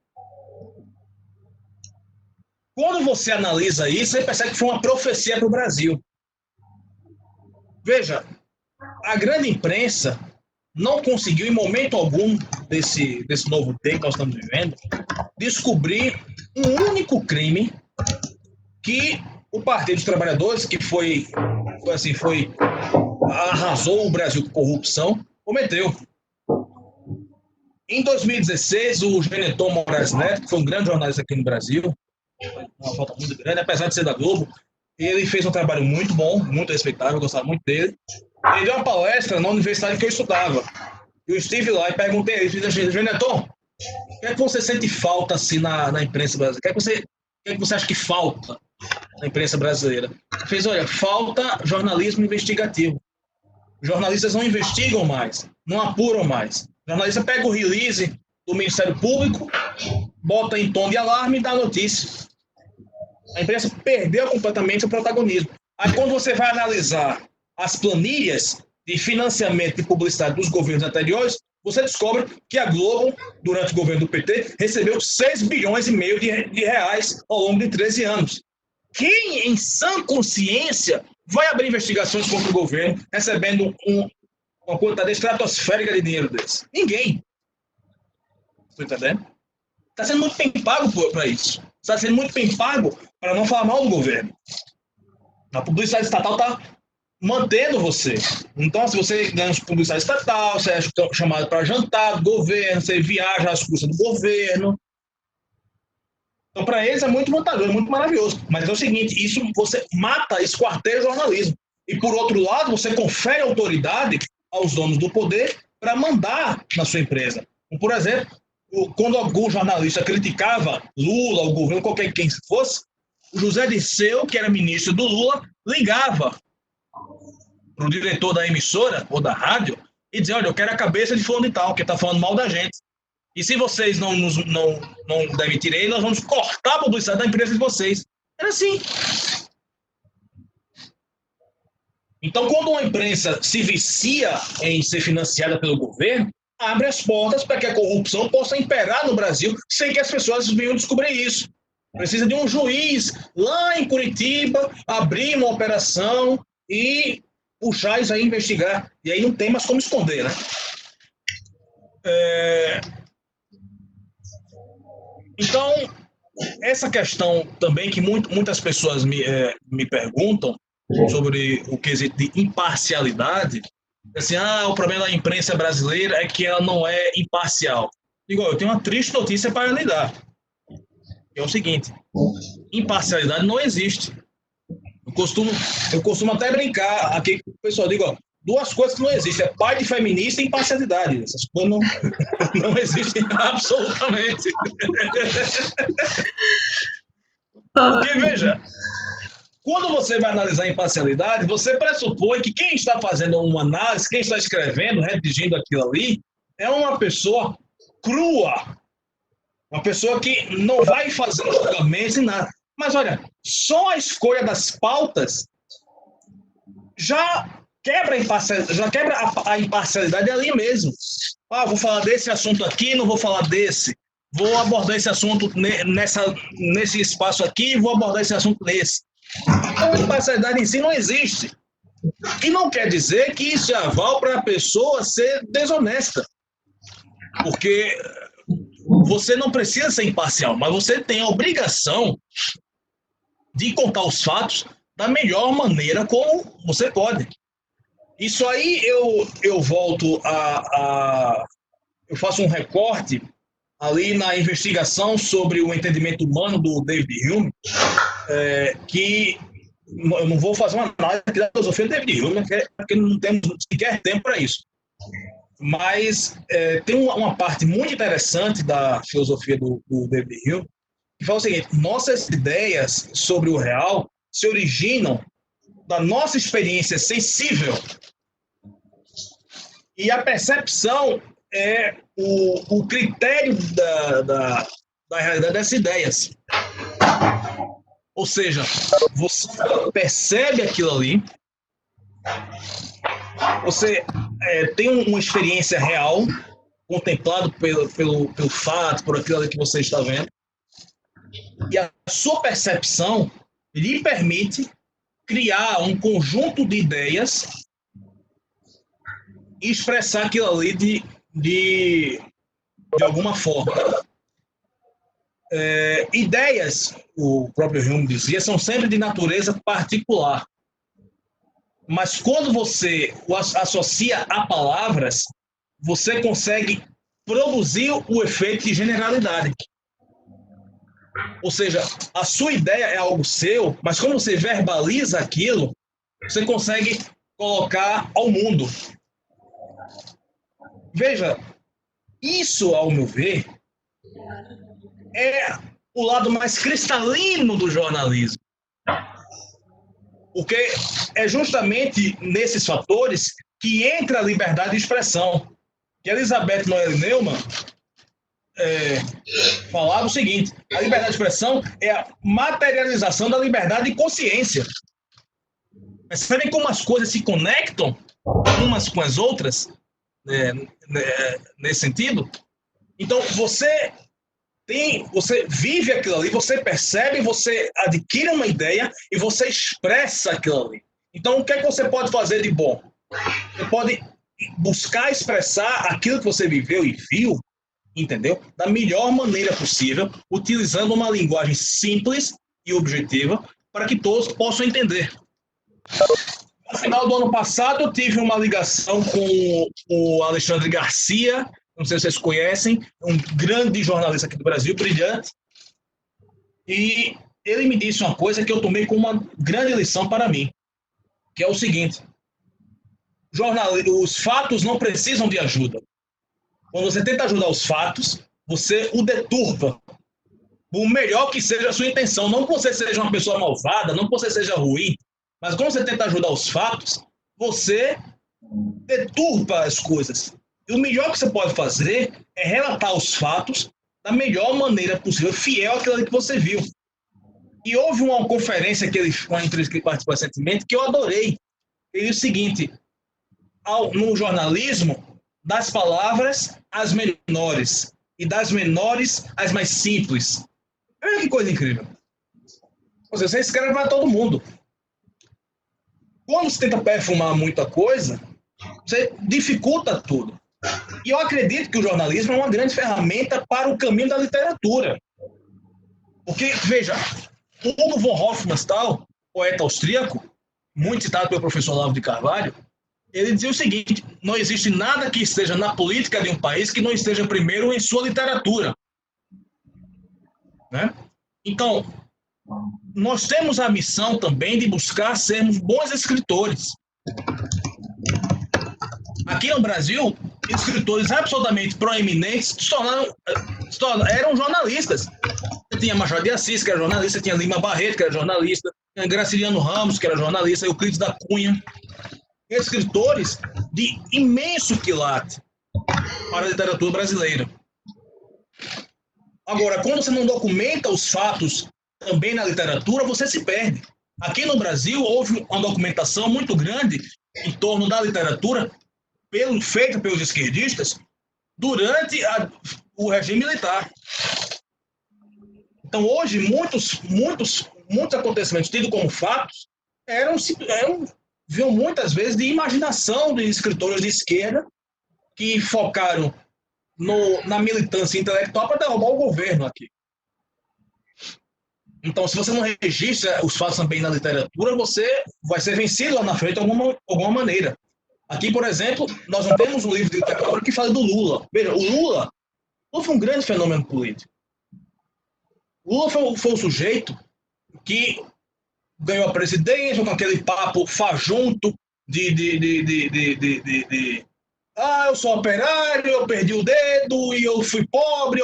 Quando você analisa isso, você percebe que foi uma profecia para o Brasil. Veja, a grande imprensa não conseguiu, em momento algum desse novo tempo que nós estamos vivendo, descobrir um único crime que o Partido dos Trabalhadores, que arrasou o Brasil com corrupção, cometeu. Em 2016, o Geneton Moraes Neto, que foi um grande jornalista aqui no Brasil, uma falta muito grande, apesar de ser da Globo, ele fez um trabalho muito bom, muito respeitável, eu gostava muito dele. Ele deu uma palestra na universidade que eu estudava. Eu estive lá e perguntei a ele, Geneton, o que é que você sente falta assim na imprensa brasileira? O que é que você acha que falta na imprensa brasileira? Ele fez, olha, falta jornalismo investigativo. Os jornalistas não investigam mais, não apuram mais. O jornalista pega o release do Ministério Público, bota em tom de alarme e dá notícia. A imprensa perdeu completamente o protagonismo. Aí quando você vai analisar as planilhas de financiamento e publicidade dos governos anteriores, você descobre que a Globo, durante o governo do PT, recebeu 6 bilhões e meio de reais ao longo de 13 anos. Quem, em sã consciência, vai abrir investigações contra o governo recebendo uma quantidade estratosférica de dinheiro desse? Ninguém. Estou entendendo? Está sendo muito bem pago para isso. Está sendo muito bem pago para não falar mal do governo. A publicidade estatal está mantendo você. Então, se você ganha publicidade estatal, você é chamado para jantar do governo, você viaja às custas do governo. Então, para eles é muito vantajoso, muito maravilhoso. Mas é o seguinte, isso você mata, esquarteja o jornalismo. E, por outro lado, você confere autoridade aos donos do poder para mandar na sua empresa. Como, por exemplo, quando algum jornalista criticava Lula, o governo, qualquer quem fosse, o José Dirceu, que era ministro do Lula, ligava para o diretor da emissora ou da rádio e dizia, olha, eu quero a cabeça de fulano e tal, que está falando mal da gente. E se vocês não demitirem ele, nós vamos cortar a publicidade da empresa de vocês. Era assim. Então, quando uma imprensa se vicia em ser financiada pelo governo, abre as portas para que a corrupção possa imperar no Brasil sem que as pessoas venham descobrir isso. Precisa de um juiz lá em Curitiba abrir uma operação e puxar isso aí, investigar. E aí não tem mais como esconder, né? Então, essa questão também que muitas pessoas me perguntam sobre o quesito de imparcialidade, assim, o problema da imprensa brasileira é que ela não é imparcial. Digo, eu tenho uma triste notícia para lhe dar. É o seguinte, imparcialidade não existe. Eu costumo até brincar aqui com o pessoal, digo, duas coisas que não existem, é pai de feminista e imparcialidade. Essas coisas não existem absolutamente. Porque, veja, quando você vai analisar a imparcialidade, você pressupõe que quem está fazendo uma análise, quem está escrevendo, redigindo aquilo ali, é uma pessoa crua. Uma pessoa que não vai fazer julgamentos e nada. Mas, olha, só a escolha das pautas já quebra a imparcialidade ali mesmo. Vou falar desse assunto aqui, não vou falar desse. Vou abordar esse assunto nesse espaço aqui, vou abordar esse assunto nesse. Então, a imparcialidade em si não existe. E não quer dizer que isso é aval para a pessoa ser desonesta. Porque você não precisa ser imparcial, mas você tem a obrigação de contar os fatos da melhor maneira como você pode. Isso aí eu volto eu faço um recorte ali na investigação sobre o entendimento humano do David Hume. que eu não vou fazer uma análise da filosofia de David Hume, porque não temos sequer tempo para isso. Mas tem uma parte muito interessante da filosofia do David Hume, que fala o seguinte: nossas ideias sobre o real se originam da nossa experiência sensível, e a percepção é o critério da realidade dessas ideias. Ou seja, você percebe aquilo ali, você tem uma experiência real, contemplado pelo fato, por aquilo ali que você está vendo, e a sua percepção lhe permite criar um conjunto de ideias e expressar aquilo ali de alguma forma. Ideias, o próprio Hume dizia, são sempre de natureza particular. Mas quando você o associa a palavras, você consegue produzir o efeito de generalidade. Ou seja, a sua ideia é algo seu, mas quando você verbaliza aquilo, você consegue colocar ao mundo. Veja, isso, ao meu ver, é o lado mais cristalino do jornalismo. Porque é justamente nesses fatores que entra a liberdade de expressão. Que Elizabeth Noelle Neumann falava o seguinte: a liberdade de expressão é a materialização da liberdade de consciência. Percebem como as coisas se conectam umas com as outras, nesse sentido? Então, você vive aquilo ali, você percebe, você adquire uma ideia e você expressa aquilo ali. Então, o que é que você pode fazer de bom? Você pode buscar expressar aquilo que você viveu e viu, entendeu? Da melhor maneira possível, utilizando uma linguagem simples e objetiva para que todos possam entender. No final do ano passado, eu tive uma ligação com o Alexandre Garcia, não sei se vocês conhecem, um grande jornalista aqui do Brasil, brilhante, e ele me disse uma coisa que eu tomei como uma grande lição para mim, que é o seguinte: os fatos não precisam de ajuda. Quando você tenta ajudar os fatos, você o deturpa, por melhor que seja a sua intenção. Não que você seja uma pessoa malvada, não que você seja ruim, mas quando você tenta ajudar os fatos, você deturpa as coisas. E o melhor que você pode fazer é relatar os fatos da melhor maneira possível, fiel àquilo que você viu. E houve uma conferência, uma entrevista que ele participou recentemente, que eu adorei. Ele disse o seguinte: no jornalismo, das palavras as menores, e das menores as mais simples. Olha que coisa incrível. Você escreve para todo mundo. Quando você tenta perfumar muita coisa, você dificulta tudo. E eu acredito que o jornalismo é uma grande ferramenta para o caminho da literatura. Porque, veja, Hugo von Hofmannsthal, poeta austríaco, muito citado pelo professor Olavo de Carvalho, ele dizia o seguinte: não existe nada que esteja na política de um país que não esteja primeiro em sua literatura. Né? Então, nós temos a missão também de buscar sermos bons escritores. Aqui no Brasil, escritores absolutamente proeminentes eram jornalistas. Você tinha Machado de Assis, que era jornalista, tinha Lima Barreto, que era jornalista, tinha Graciliano Ramos, que era jornalista, Euclides da Cunha. Escritores de imenso quilate para a literatura brasileira. Agora, quando você não documenta os fatos também na literatura, você se perde. Aqui no Brasil, houve uma documentação muito grande em torno da literatura feita pelos esquerdistas durante o regime militar. Então, hoje, muitos acontecimentos tidos como fatos viam muitas vezes de imaginação de escritores de esquerda que focaram na militância intelectual para derrubar o governo aqui. Então, se você não registra os fatos também na literatura, você vai ser vencido lá na frente de alguma maneira. Aqui, por exemplo, nós não temos um livro de literatura que fale do Lula. Veja, o Lula foi um grande fenômeno político. O Lula foi um sujeito que ganhou a presidência com aquele papo fajunto eu sou operário, eu perdi o dedo e eu fui pobre.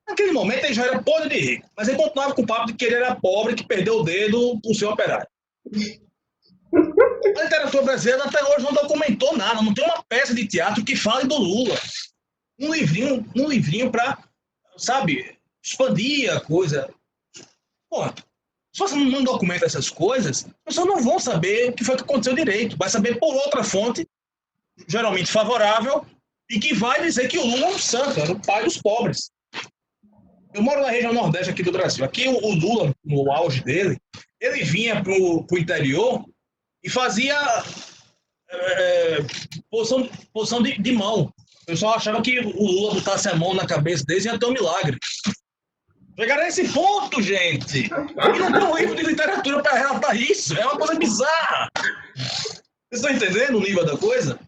Naquele momento ele já era podre de rico, mas ele continuava com o papo de que ele era pobre, que perdeu o dedo por ser operário. A literatura brasileira até hoje não documentou nada, não tem uma peça de teatro que fale do Lula. Um livrinho para, sabe, expandir a coisa. Pô, se você não documenta essas coisas, as pessoas não vão saber o que foi que aconteceu direito. Vai saber por outra fonte, geralmente favorável, e que vai dizer que o Lula é um santo, era o pai dos pobres. Eu moro na região nordeste aqui do Brasil. Aqui o Lula, no auge dele, ele vinha pro interior e fazia posição de mão. O pessoal achava que o Lula botasse a mão na cabeça deles e ia ter um milagre. Chegaram a esse ponto, gente. E não tem um livro de literatura para relatar isso. É uma coisa bizarra. Vocês estão entendendo o nível da coisa?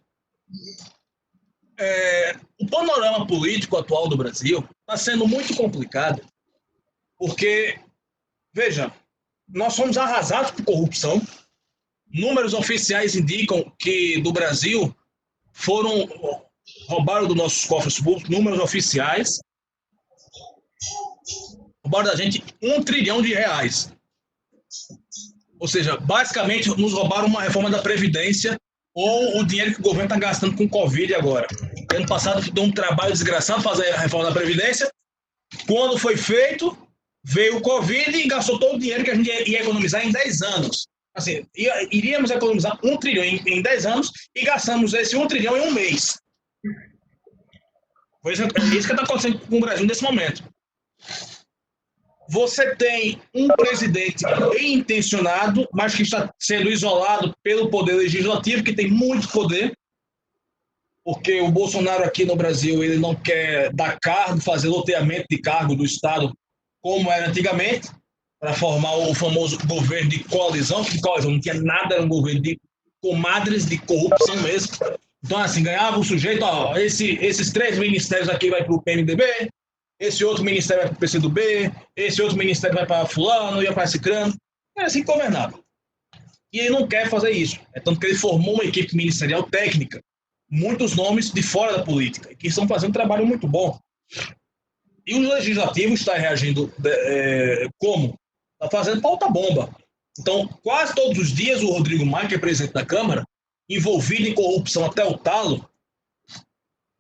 O panorama político atual do Brasil está sendo muito complicado, porque, veja, nós somos arrasados por corrupção. Números oficiais indicam que do Brasil roubaram dos nossos cofres públicos, números oficiais, roubaram da gente R$1 trilhão. Ou seja, basicamente nos roubaram uma reforma da Previdência ou o dinheiro que o governo está gastando com Covid agora. Ano passado deu um trabalho desgraçado fazer a reforma da Previdência. Quando foi feito, veio o Covid e gastou todo o dinheiro que a gente ia economizar em 10 anos. Assim, iríamos economizar R$1 trilhão em 10 anos e gastamos esse R$1 trilhão em um mês. Foi isso que está acontecendo com o Brasil nesse momento. Você tem um presidente bem intencionado, mas que está sendo isolado pelo poder legislativo, que tem muito poder, porque o Bolsonaro aqui no Brasil ele não quer dar cargo, fazer loteamento de cargo do Estado como era antigamente, para formar o famoso governo de coalizão, que de coalizão não tinha nada, era um governo de comadres, de corrupção mesmo. Então, assim, ganhava o sujeito, esses 3 ministérios aqui vai para o PMDB, esse outro ministério vai para o PCdoB, esse outro ministério vai para fulano, ia para Cicrano. Era assim que governava. E ele não quer fazer isso. É tanto que ele formou uma equipe ministerial técnica, muitos nomes de fora da política, que estão fazendo um trabalho muito bom. E o legislativo está reagindo como? Está fazendo pauta-bomba. Então, quase todos os dias, o Rodrigo Maia, que é presidente da Câmara, envolvido em corrupção até o talo,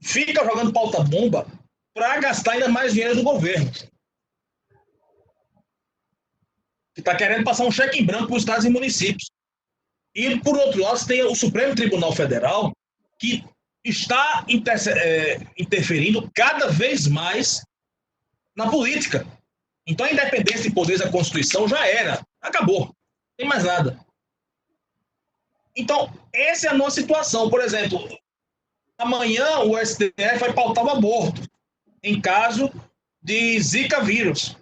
fica jogando pauta-bomba para gastar ainda mais dinheiro do governo. Que está querendo passar um cheque em branco para os estados e municípios. E, por outro lado, você tem o Supremo Tribunal Federal, que está interferindo cada vez mais na política. Então, a independência de poderes da Constituição já era. Acabou. Não tem mais nada. Então, essa é a nossa situação. Por exemplo, amanhã o STF vai pautar o aborto em caso de Zika vírus,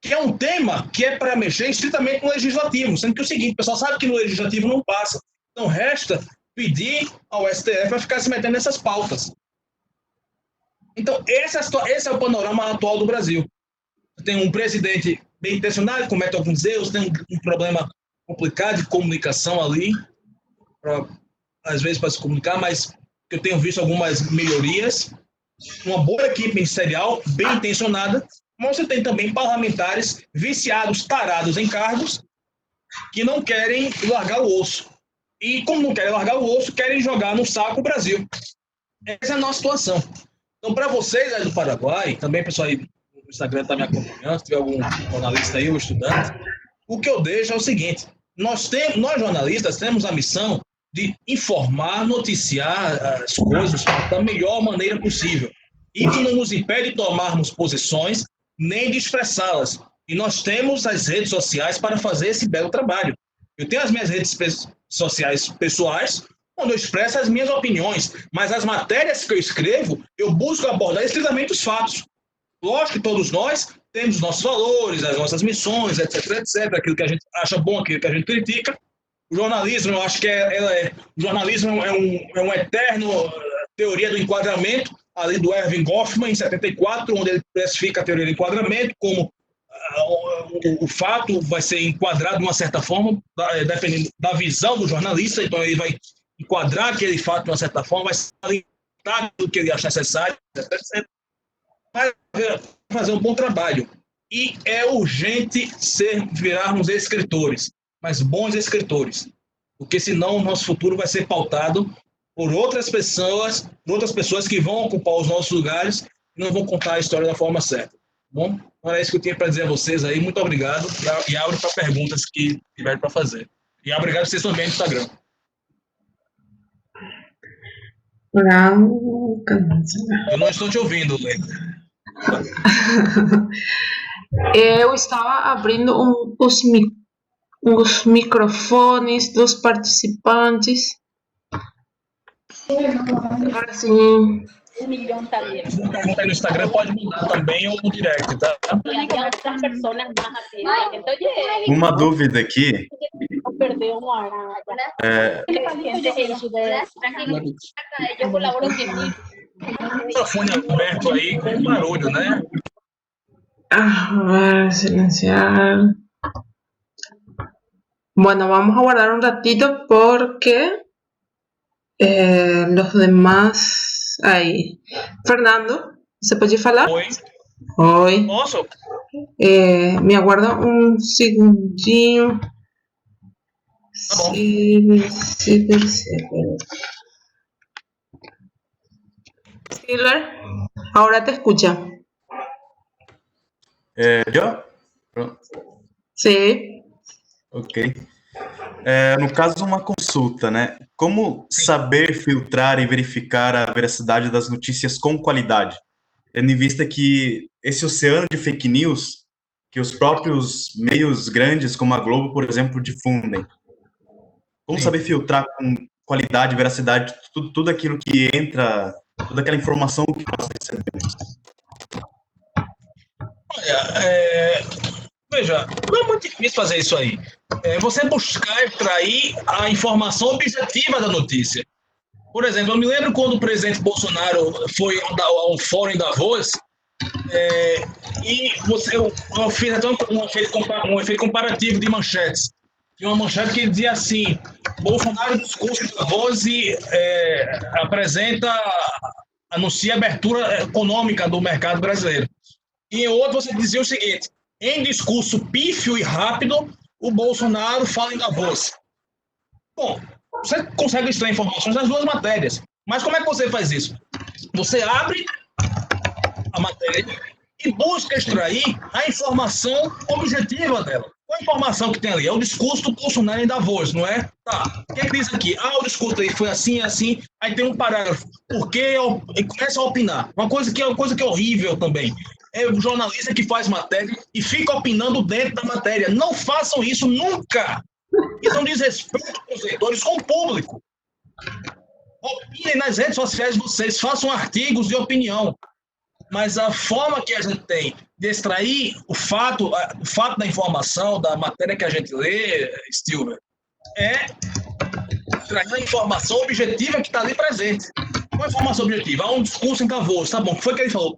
que é um tema que é para mexer estritamente no legislativo, sendo que é o seguinte, o pessoal sabe que no legislativo não passa. Então, resta pedir ao STF para ficar se metendo nessas pautas. Então, esse é o panorama atual do Brasil. Tem um presidente bem intencionado, que comete alguns erros, tem um problema complicado de comunicação ali, às vezes para se comunicar, mas eu tenho visto algumas melhorias. Uma boa equipe ministerial, bem intencionada, mas você tem também parlamentares viciados, tarados em cargos, que não querem largar o osso. E como não querem largar o osso, querem jogar no saco o Brasil. Essa é a nossa situação. Então, para vocês aí do Paraguai, também, pessoal aí no Instagram está me acompanhando, se tiver algum jornalista aí ou estudante, o que eu deixo é o seguinte: nós jornalistas temos a missão de informar, noticiar as coisas da melhor maneira possível. Isso não nos impede de tomarmos posições, nem de expressá-las. E nós temos as redes sociais para fazer esse belo trabalho. Eu tenho as minhas redes sociais pessoais, onde eu expresso as minhas opiniões, mas as matérias que eu escrevo, eu busco abordar estritamente os fatos. Lógico que todos nós temos os nossos valores, as nossas missões, etc, etc, aquilo que a gente acha bom, aquilo que a gente critica. O jornalismo, eu acho que o jornalismo é um eterno teoria do enquadramento, ali do Erving Goffman, em 74, onde ele classifica a teoria do enquadramento como o fato vai ser enquadrado de uma certa forma, dependendo da visão do jornalista, então ele vai enquadrar aquele fato de uma certa forma, vai salientar o que ele acha necessário, vai fazer um bom trabalho. E é urgente virarmos escritores, mas bons escritores, porque senão o nosso futuro vai ser pautado por outras pessoas que vão ocupar os nossos lugares e não vão contar a história da forma certa. Bom, era isso que eu tinha para dizer a vocês aí. Muito obrigado e abro para perguntas que tiverem para fazer. E obrigado a vocês também no Instagram. Eu não estou te ouvindo, Leda. Eu estava abrindo os microfones dos participantes. Agora sim. Se não pergunta aí no Instagram, pode mandar também ou no direct, tá? Uma dúvida aqui. Microfone aberto aí com barulho, né? Voy a silenciar. Bueno, vamos a guardar un ratito porque los demás... Ahí. Fernando, ¿se puede hablar? Oi. Oi. Posso? Me aguarda un segundinho. Tá bom. Sí, Stiller, ahora te escucha. ¿Yo? Pronto. Sí. Ok. No caso de uma consulta, né? Como saber filtrar e verificar a veracidade das notícias com qualidade? Tendo em vista que esse oceano de fake news que os próprios meios grandes, como a Globo, por exemplo, difundem. Como saber filtrar com qualidade, veracidade, tudo aquilo que entra, toda aquela informação que nós recebemos? Olha, veja, não é muito difícil fazer isso aí. Você buscar extrair a informação objetiva da notícia. Por exemplo, eu me lembro quando o presidente Bolsonaro foi ao fórum em Davos, e eu fiz até um efeito comparativo de manchetes. Tinha uma manchete que dizia assim: Bolsonaro discurso em Davos e anuncia a abertura econômica do mercado brasileiro. E em outro você dizia o seguinte: em discurso pífio e rápido, o Bolsonaro fala em Davos. Bom, você consegue extrair informações das duas matérias. Mas como é que você faz isso? Você abre a matéria e busca extrair a informação objetiva dela. Qual a informação que tem ali? É o discurso do Bolsonaro em Davos, não é? Tá. O que é que diz aqui? O discurso aí foi assim, assim, aí tem um parágrafo. E começa a opinar. Uma coisa que é horrível também. É o jornalista que faz matéria e fica opinando dentro da matéria. Não façam isso nunca! Isso não diz respeito com os leitores, com o público. Opinem nas redes sociais de vocês, façam artigos de opinião. Mas a forma que a gente tem de extrair o fato da informação, da matéria que a gente lê, Stilber, é extrair a informação objetiva que está ali presente. Qual é a informação objetiva? Há um discurso em Davos, tá bom, o que foi que ele falou?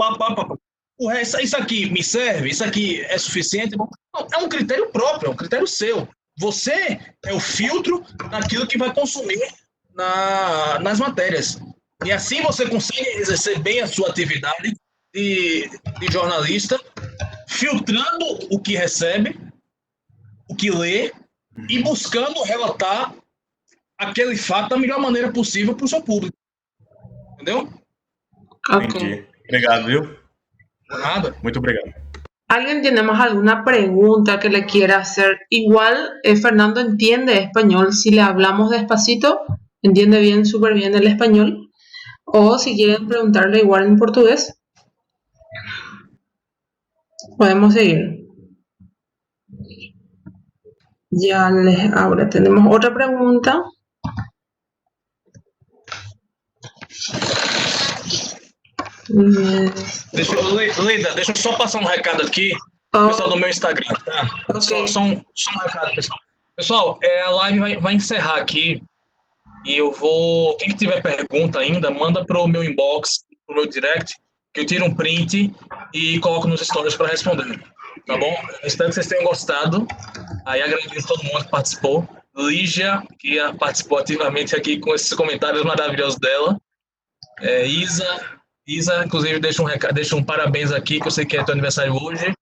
O resto, isso aqui me serve? Isso aqui é suficiente? Bom, não, é um critério próprio, é um critério seu. Você é o filtro daquilo que vai consumir nas matérias. E assim você consegue exercer bem a sua atividade de jornalista, filtrando o que recebe, o que lê, e buscando relatar aquele fato da melhor maneira possível para o seu público. Entendeu? Entendi. Obrigado, viu? Nada. Muito obrigado. ¿Alguien tenemos alguna pregunta que le quiera hacer? Igual, Fernando entiende español. Si le hablamos despacito, entiende bien, súper bien el español. O si quieren preguntarle igual en portugués, podemos seguir. Ahora tenemos otra pregunta. Leda, deixa eu só passar um recado aqui, pessoal do meu Instagram, tá? Okay. Só um recado, pessoal. Pessoal, a live vai encerrar aqui e eu vou... Quem tiver pergunta ainda, manda pro meu inbox, pro meu direct, que eu tiro um print e coloco nos stories para responder. tá bom? Eu espero que vocês tenham gostado. Aí agradeço a todo mundo que participou. Lígia, que participou ativamente aqui com esses comentários maravilhosos dela. Isa, inclusive, deixa um parabéns aqui, que eu sei que é teu aniversário hoje.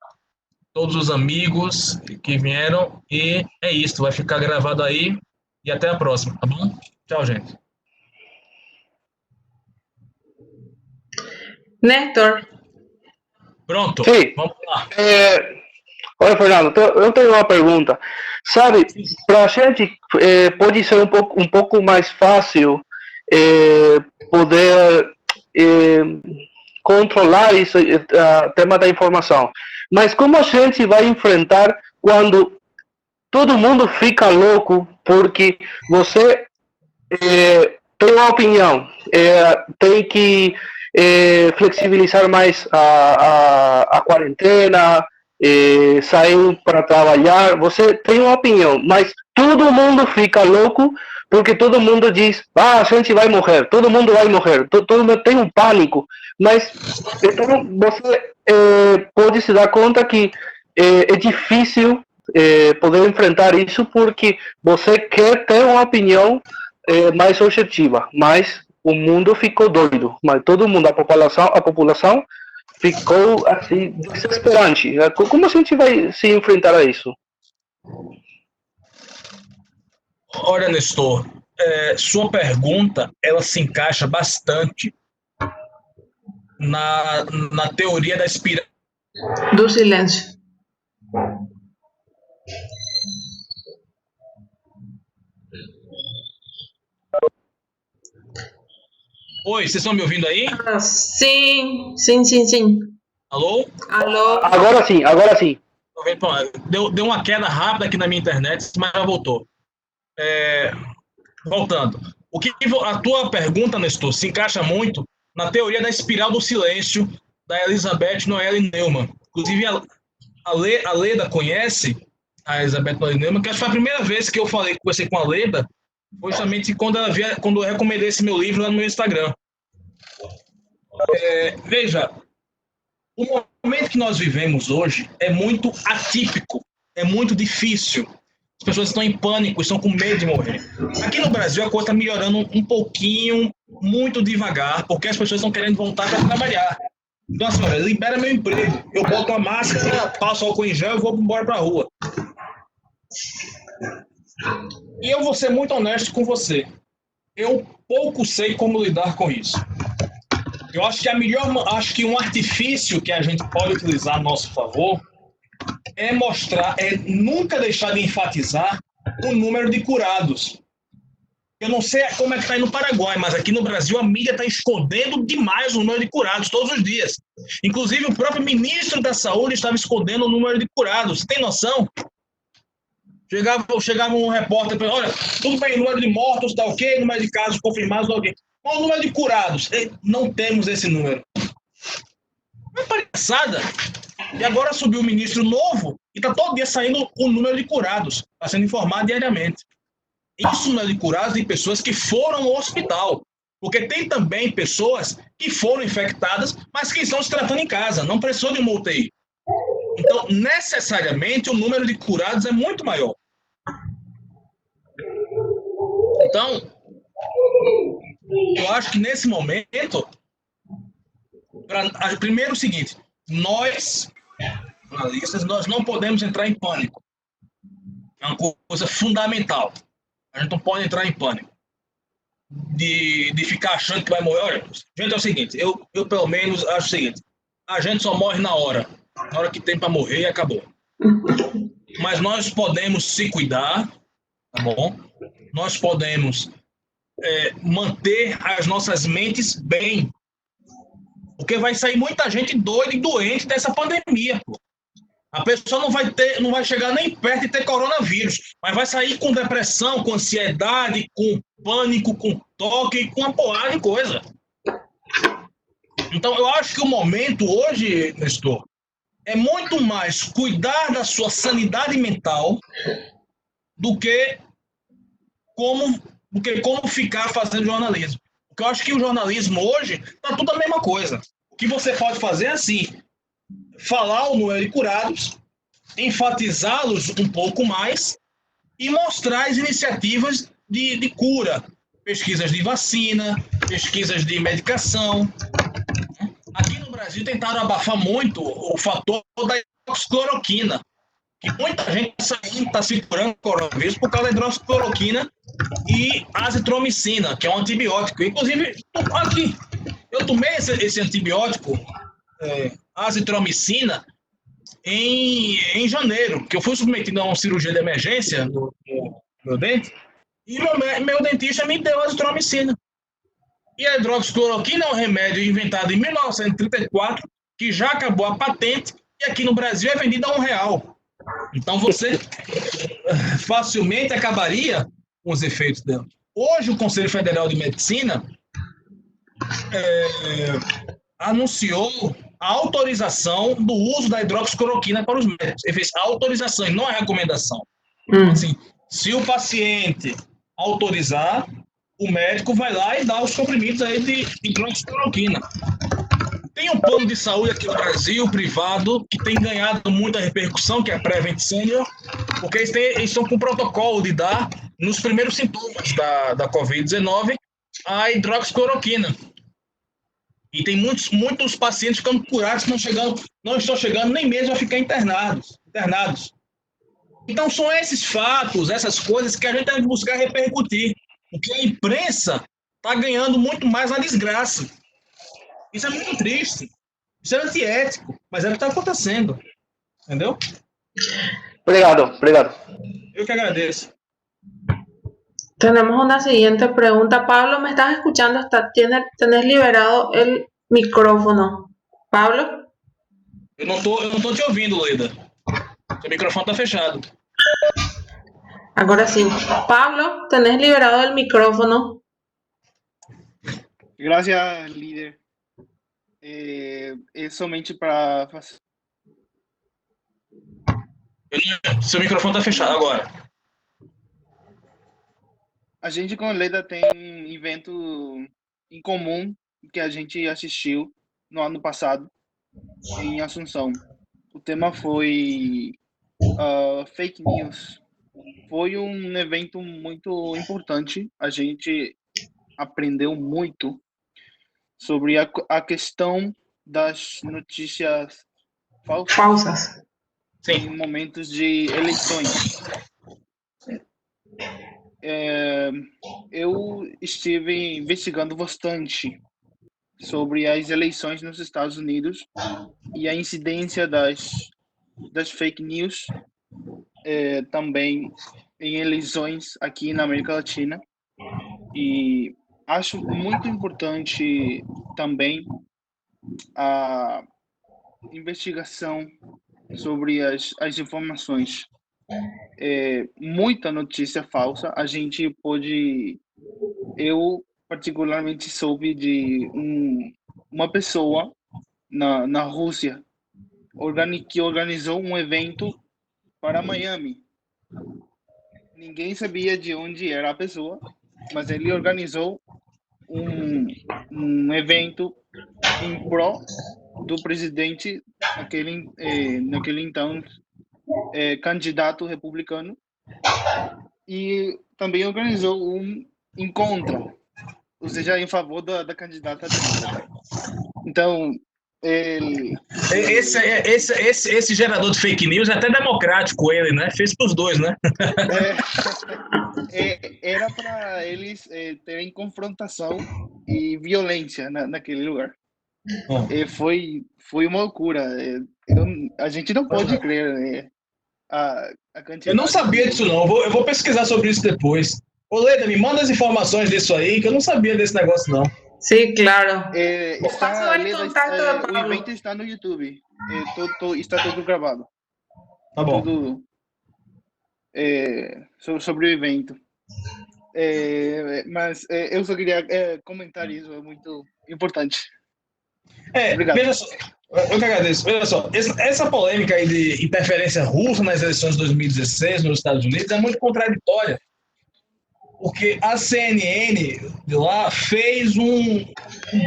Todos os amigos que vieram. E é isso, vai ficar gravado aí. E até a próxima, tá bom? Tchau, gente. Néstor, Pronto, Sim. vamos lá. Olha, Fernando, eu tenho uma pergunta. Sabe, para a gente pode ser um pouco mais fácil poder controlar isso, o tema da informação. Mas como a gente vai enfrentar quando todo mundo fica louco porque você tem uma opinião, tem que flexibilizar mais a quarentena, sair para trabalhar, você tem uma opinião, mas todo mundo fica louco porque todo mundo diz, a gente vai morrer, todo mundo vai morrer, todo mundo tem um pânico, mas então você pode se dar conta que é difícil poder enfrentar isso porque você quer ter uma opinião mais objetiva, mas o mundo ficou doido, mas todo mundo, a população ficou assim desesperante. Como a gente vai se enfrentar a isso? Olha, Nestor, sua pergunta ela se encaixa bastante na teoria da espiral. do silêncio. Oi, vocês estão me ouvindo aí? Ah, sim, sim, sim, sim. Alô? Alô? Agora sim, agora sim. Deu uma queda rápida aqui na minha internet, mas já voltou. Voltando. A tua pergunta, Nestor, se encaixa muito na teoria da espiral do silêncio da Elizabeth Noelle Neumann. Inclusive, a Leda conhece a Elizabeth Noelle Neumann, que acho que foi a primeira vez que eu conversei com a Leda, foi justamente quando eu recomendei esse meu livro lá no meu Instagram. Veja, o momento que nós vivemos hoje é muito atípico, é muito difícil. As pessoas estão em pânico, estão com medo de morrer. Aqui no Brasil a coisa está melhorando um pouquinho, muito devagar, porque as pessoas estão querendo voltar para trabalhar. Então, assim, olha, libera meu emprego. Eu boto uma máscara, passo álcool em gel e vou embora para a rua. E eu vou ser muito honesto com você. Eu pouco sei como lidar com isso. Eu acho que um artifício que a gente pode utilizar a nosso favor é nunca deixar de enfatizar o número de curados. Eu não sei como é que está aí no Paraguai, mas aqui no Brasil a mídia está escondendo demais o número de curados todos os dias. Inclusive o próprio ministro da Saúde estava escondendo o número de curados. Você tem noção? Chegava um repórter e falava, olha, tudo bem, número de mortos está ok, número de casos confirmados está ok. Qual o número de curados? Não temos esse número. Uma palhaçada. E agora subiu o ministro novo e está todo dia saindo o número de curados. Está sendo informado diariamente. Isso não é de curados de pessoas que foram ao hospital. Porque tem também pessoas que foram infectadas, mas que estão se tratando em casa. Não precisou de uma UTI. Então, necessariamente, o número de curados é muito maior. Então, eu acho que nesse momento, primeiro o seguinte, nós, jornalistas, nós não podemos entrar em pânico. É uma coisa fundamental. A gente não pode entrar em pânico. De ficar achando que vai morrer. Olha, gente, é o seguinte, eu pelo menos acho o seguinte, a gente só morre na hora que tem para morrer e acabou. Mas nós podemos se cuidar, tá bom? Nós podemos manter as nossas mentes bem. Porque vai sair muita gente doida e doente dessa pandemia, pô. A pessoa não vai chegar nem perto de ter coronavírus, mas vai sair com depressão, com ansiedade, com pânico, com toque, com uma porrada de coisa. Então, eu acho que o momento hoje, Nestor, é muito mais cuidar da sua sanidade mental do que como ficar fazendo jornalismo. Porque eu acho que o jornalismo hoje está tudo a mesma coisa. O que você pode fazer é assim, falar o número de curados enfatizá-los um pouco mais e mostrar as iniciativas de cura, pesquisas de vacina, pesquisas de medicação. Aqui no Brasil tentaram abafar muito o fator da hidroxicloroquina, que muita gente está se curando do coronavírus por causa da hidroxicloroquina e azitromicina, que é um antibiótico. Inclusive, aqui, eu tomei esse antibiótico, azitromicina, em janeiro, que eu fui submetido a uma cirurgia de emergência no meu dente, e meu dentista me deu azitromicina. E a hidroxicloroquina é um remédio inventado em 1934, que já acabou a patente, e aqui no Brasil é vendido a R$1. Então você facilmente acabaria com os efeitos dela. Hoje o Conselho Federal de Medicina anunciou a autorização do uso da hidroxicloroquina para os médicos. Ele fez a autorização e não a recomendação. Assim, se o paciente autorizar, o médico vai lá e dá os comprimidos aí de hidroxicloroquina. Tem um plano de saúde aqui no Brasil, privado, que tem ganhado muita repercussão, que é a Prevent Senior, porque eles estão com o protocolo de dar, nos primeiros sintomas da Covid-19, a hidroxicloroquina. E tem muitos pacientes ficando curados que não estão chegando nem mesmo a ficar internados. Então são esses fatos, essas coisas que a gente tem que buscar repercutir, porque a imprensa está ganhando muito mais na desgraça. Isso é muito triste, isso é antiético, mas é o que está acontecendo, entendeu? Obrigado. Eu que agradeço. Tenemos una siguiente pregunta. Pablo, ¿me estás escuchando? ¿Tenés liberado el micrófono? Pablo? Eu não tô te ouvindo, Leda. Seu microfone está fechado. Ahora sí. Pablo, ¿tenés liberado el micrófono? Gracias, líder. É somente para... Seu microfone está fechado agora. A gente com a Leda tem um evento em comum que a gente assistiu no ano passado em Assunção. O tema foi fake news. Foi um evento muito importante. A gente aprendeu muito sobre a questão das notícias falsas. Em momentos de eleições. Eu estive investigando bastante sobre as eleições nos Estados Unidos e a incidência das fake news também em eleições aqui na América Latina. E acho muito importante também a investigação sobre as informações. Muita notícia falsa. A gente pode... Eu particularmente soube de uma pessoa na Rússia que organizou um evento para Miami. Ninguém sabia de onde era a pessoa, mas ele organizou um evento em pró do presidente naquele então candidato republicano, e também organizou um encontro, ou seja, em favor da candidata dele. Então, esse gerador de fake news é até democrático, ele, né? Fez para os dois, né? Era para eles terem confrontação e violência naquele lugar. Foi uma loucura. A gente não pode crer a quantidade. Eu não sabia disso, não. Eu vou pesquisar sobre isso depois. Ô, Leda, me manda as informações disso aí, que eu não sabia desse negócio, não. Sim, claro. O evento está no YouTube. Está tudo gravado. Tá bom. Tudo sobre o evento. Mas eu só queria comentar isso, é muito importante. Obrigado. Veja só, eu que agradeço. Veja só, essa polêmica aí de interferência russa nas eleições de 2016 nos Estados Unidos é muito contraditória. Porque a CNN de lá fez um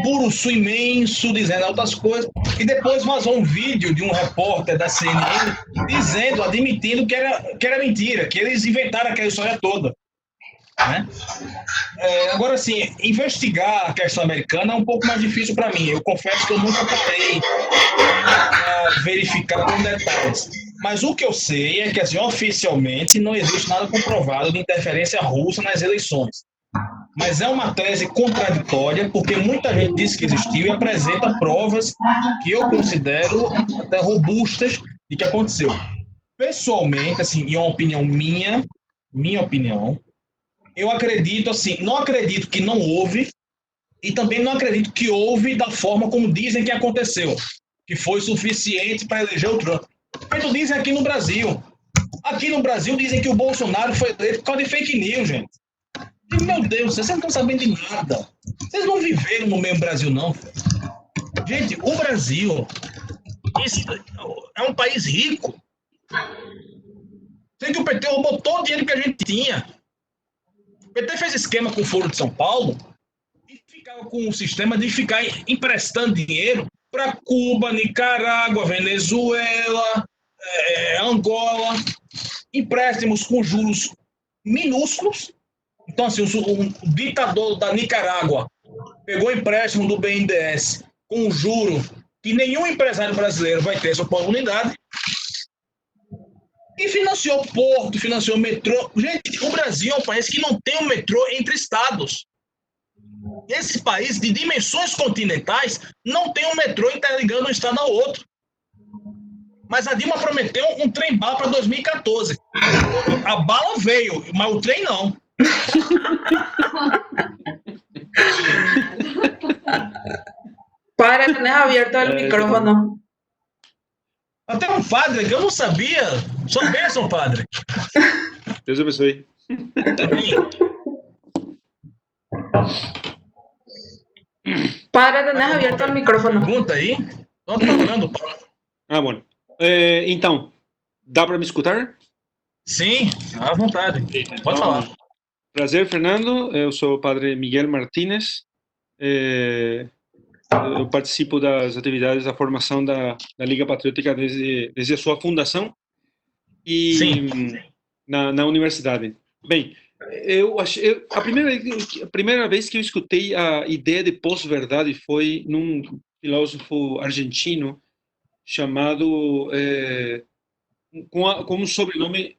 buruçu imenso dizendo outras coisas, e depois vazou um vídeo de um repórter da CNN dizendo, admitindo que era mentira, que eles inventaram aquela história toda. Né? Agora, assim, investigar a questão americana é um pouco mais difícil para mim. Eu confesso que eu nunca parei para verificar com detalhes. Mas o que eu sei é que, assim, oficialmente, não existe nada comprovado de interferência russa nas eleições. Mas é uma tese contraditória, porque muita gente diz que existiu e apresenta provas que eu considero até robustas de que aconteceu. Pessoalmente, assim, em uma opinião minha opinião, eu acredito, assim, não acredito que não houve e também não acredito que houve da forma como dizem que aconteceu, que foi suficiente para eleger o Trump. Como dizem aqui no Brasil. Aqui no Brasil dizem que o Bolsonaro foi eleito por causa de fake news, gente. E, meu Deus, vocês não estão sabendo de nada. Vocês não viveram no mesmo Brasil, não. Gente, o Brasil é um país rico. Sei que o PT roubou todo o dinheiro que a gente tinha. O PT fez esquema com o Foro de São Paulo e ficava com o sistema de ficar emprestando dinheiro para Cuba, Nicarágua, Venezuela, Angola, empréstimos com juros minúsculos. Então, assim, o ditador da Nicarágua pegou empréstimo do BNDES com um juro que nenhum empresário brasileiro vai ter essa oportunidade e financiou porto, financiou metrô. Gente, o Brasil é um país que não tem um metrô entre estados. Esse país de dimensões continentais não tem um metrô interligando um estado ao outro. Mas a Dilma prometeu um trem-bala para 2014. A bala veio, mas o trem não. Padre, tenés abierto el micrófono. Até um padre que eu não sabia. Só bênção, padre. Deus abençoe. Também. Padre, tenés abierto el micrófono. Pergunta aí. Estou falando. Ah, bom. Então, dá para me escutar? Sim, à vontade. Pode falar. Prazer, Fernando. Eu sou o padre Miguel Martínez. Eu participo das atividades da formação da Liga Patriótica desde a sua fundação e na universidade. Bem, a primeira vez que eu escutei a ideia de pós-verdade foi num filósofo argentino chamado com um sobrenome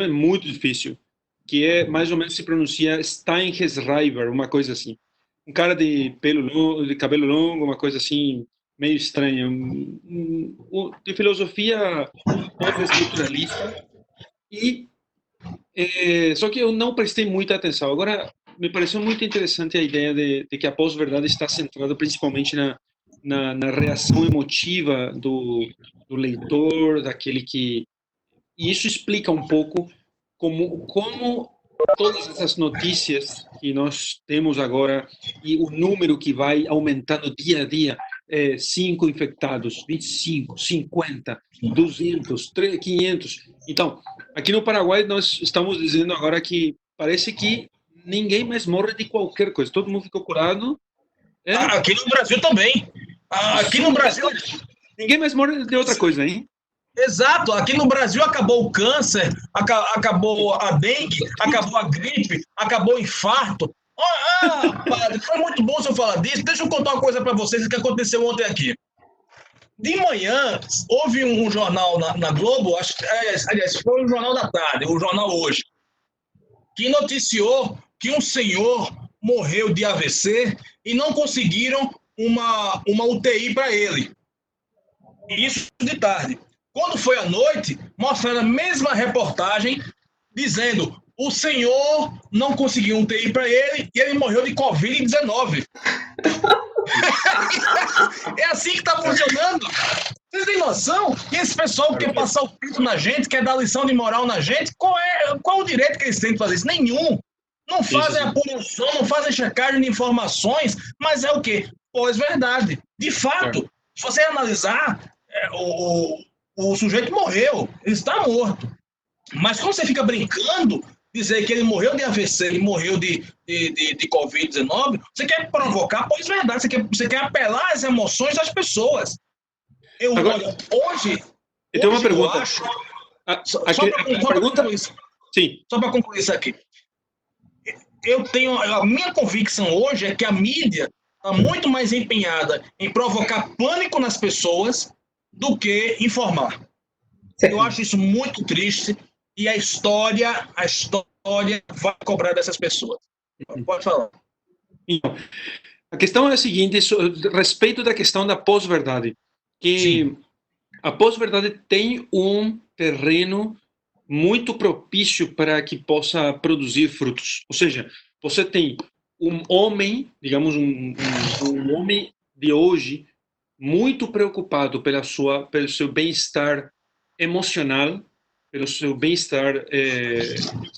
muito difícil, que é mais ou menos se pronuncia Steinheiser, uma coisa assim. Um cara de cabelo longo, uma coisa assim, meio estranha. De filosofia pós-estruturalista. Só que eu não prestei muita atenção. Agora, me pareceu muito interessante a ideia de que a pós-verdade está centrada principalmente na reação emotiva do leitor, daquele que... E isso explica um pouco como todas essas notícias que nós temos agora e o número que vai aumentando dia a dia, 5 infectados, 25, 50, 200, 500. Então, aqui no Paraguai nós estamos dizendo agora que parece que ninguém mais morre de qualquer coisa, todo mundo ficou curado. Aqui no Brasil também. Aqui no Brasil... Ninguém mais morre de outra coisa, hein? Exato, aqui no Brasil acabou o câncer, acabou a dengue, acabou a gripe, acabou o infarto. Padre, foi muito bom você falar disso. Deixa eu contar uma coisa para vocês que aconteceu ontem aqui. De manhã, houve um jornal na Globo, aliás, foi o Jornal da Tarde, o Jornal Hoje, que noticiou que um senhor morreu de AVC e não conseguiram uma UTI para ele. Isso de tarde. Quando foi à noite, mostrando a mesma reportagem, dizendo o senhor não conseguiu um UTI para ele e ele morreu de Covid-19. É assim que está funcionando. Vocês têm noção? E esse pessoal quer passar o pito na gente, quer dar lição de moral na gente? Qual o direito que eles têm de fazer isso? Nenhum. Não fazem apuração, não fazem checagem de informações, mas é o quê? Pós-verdade. De fato, se você analisar, o sujeito morreu, ele está morto. Mas quando você fica brincando, dizer que ele morreu de AVC, ele morreu de Covid-19, você quer provocar pós-verdade, você quer apelar às emoções das pessoas. Agora, hoje uma pergunta. eu acho... Só para concluir isso aqui. A minha convicção hoje é que a mídia está muito mais empenhada em provocar pânico nas pessoas do que informar. Sim. Eu acho isso muito triste e a história vai cobrar dessas pessoas. Pode falar. A questão é a seguinte, a respeito da questão da pós-verdade, que Sim. A pós-verdade tem um terreno muito propício para que possa produzir frutos. Ou seja, você tem um homem, digamos, um homem de hoje muito preocupado pelo seu bem-estar emocional, pelo seu bem-estar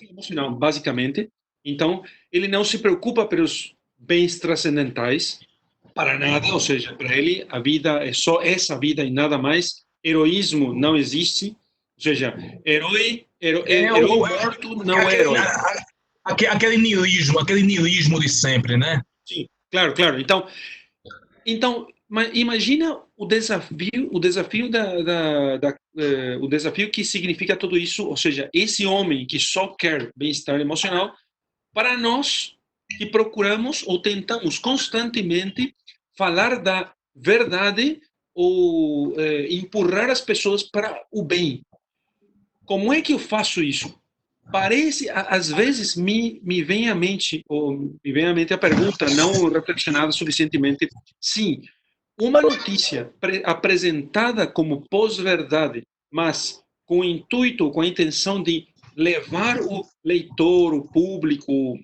emocional, basicamente. Então, ele não se preocupa pelos bens transcendentais para nada, ou seja, para ele a vida é só essa vida e nada mais. Heroísmo não existe, ou seja, herói morto não é herói. Aquele niilismo de sempre, né? Sim, claro. Então, imagina o desafio o desafio que significa tudo isso, ou seja, esse homem que só quer bem-estar emocional, para nós que procuramos ou tentamos constantemente falar da verdade ou empurrar as pessoas para o bem. Como é que eu faço isso? Parece, às vezes, me vem à mente a pergunta, não reflexionada suficientemente. Sim, uma notícia apresentada como pós-verdade, mas com o intuito, com a intenção de levar o leitor, o público,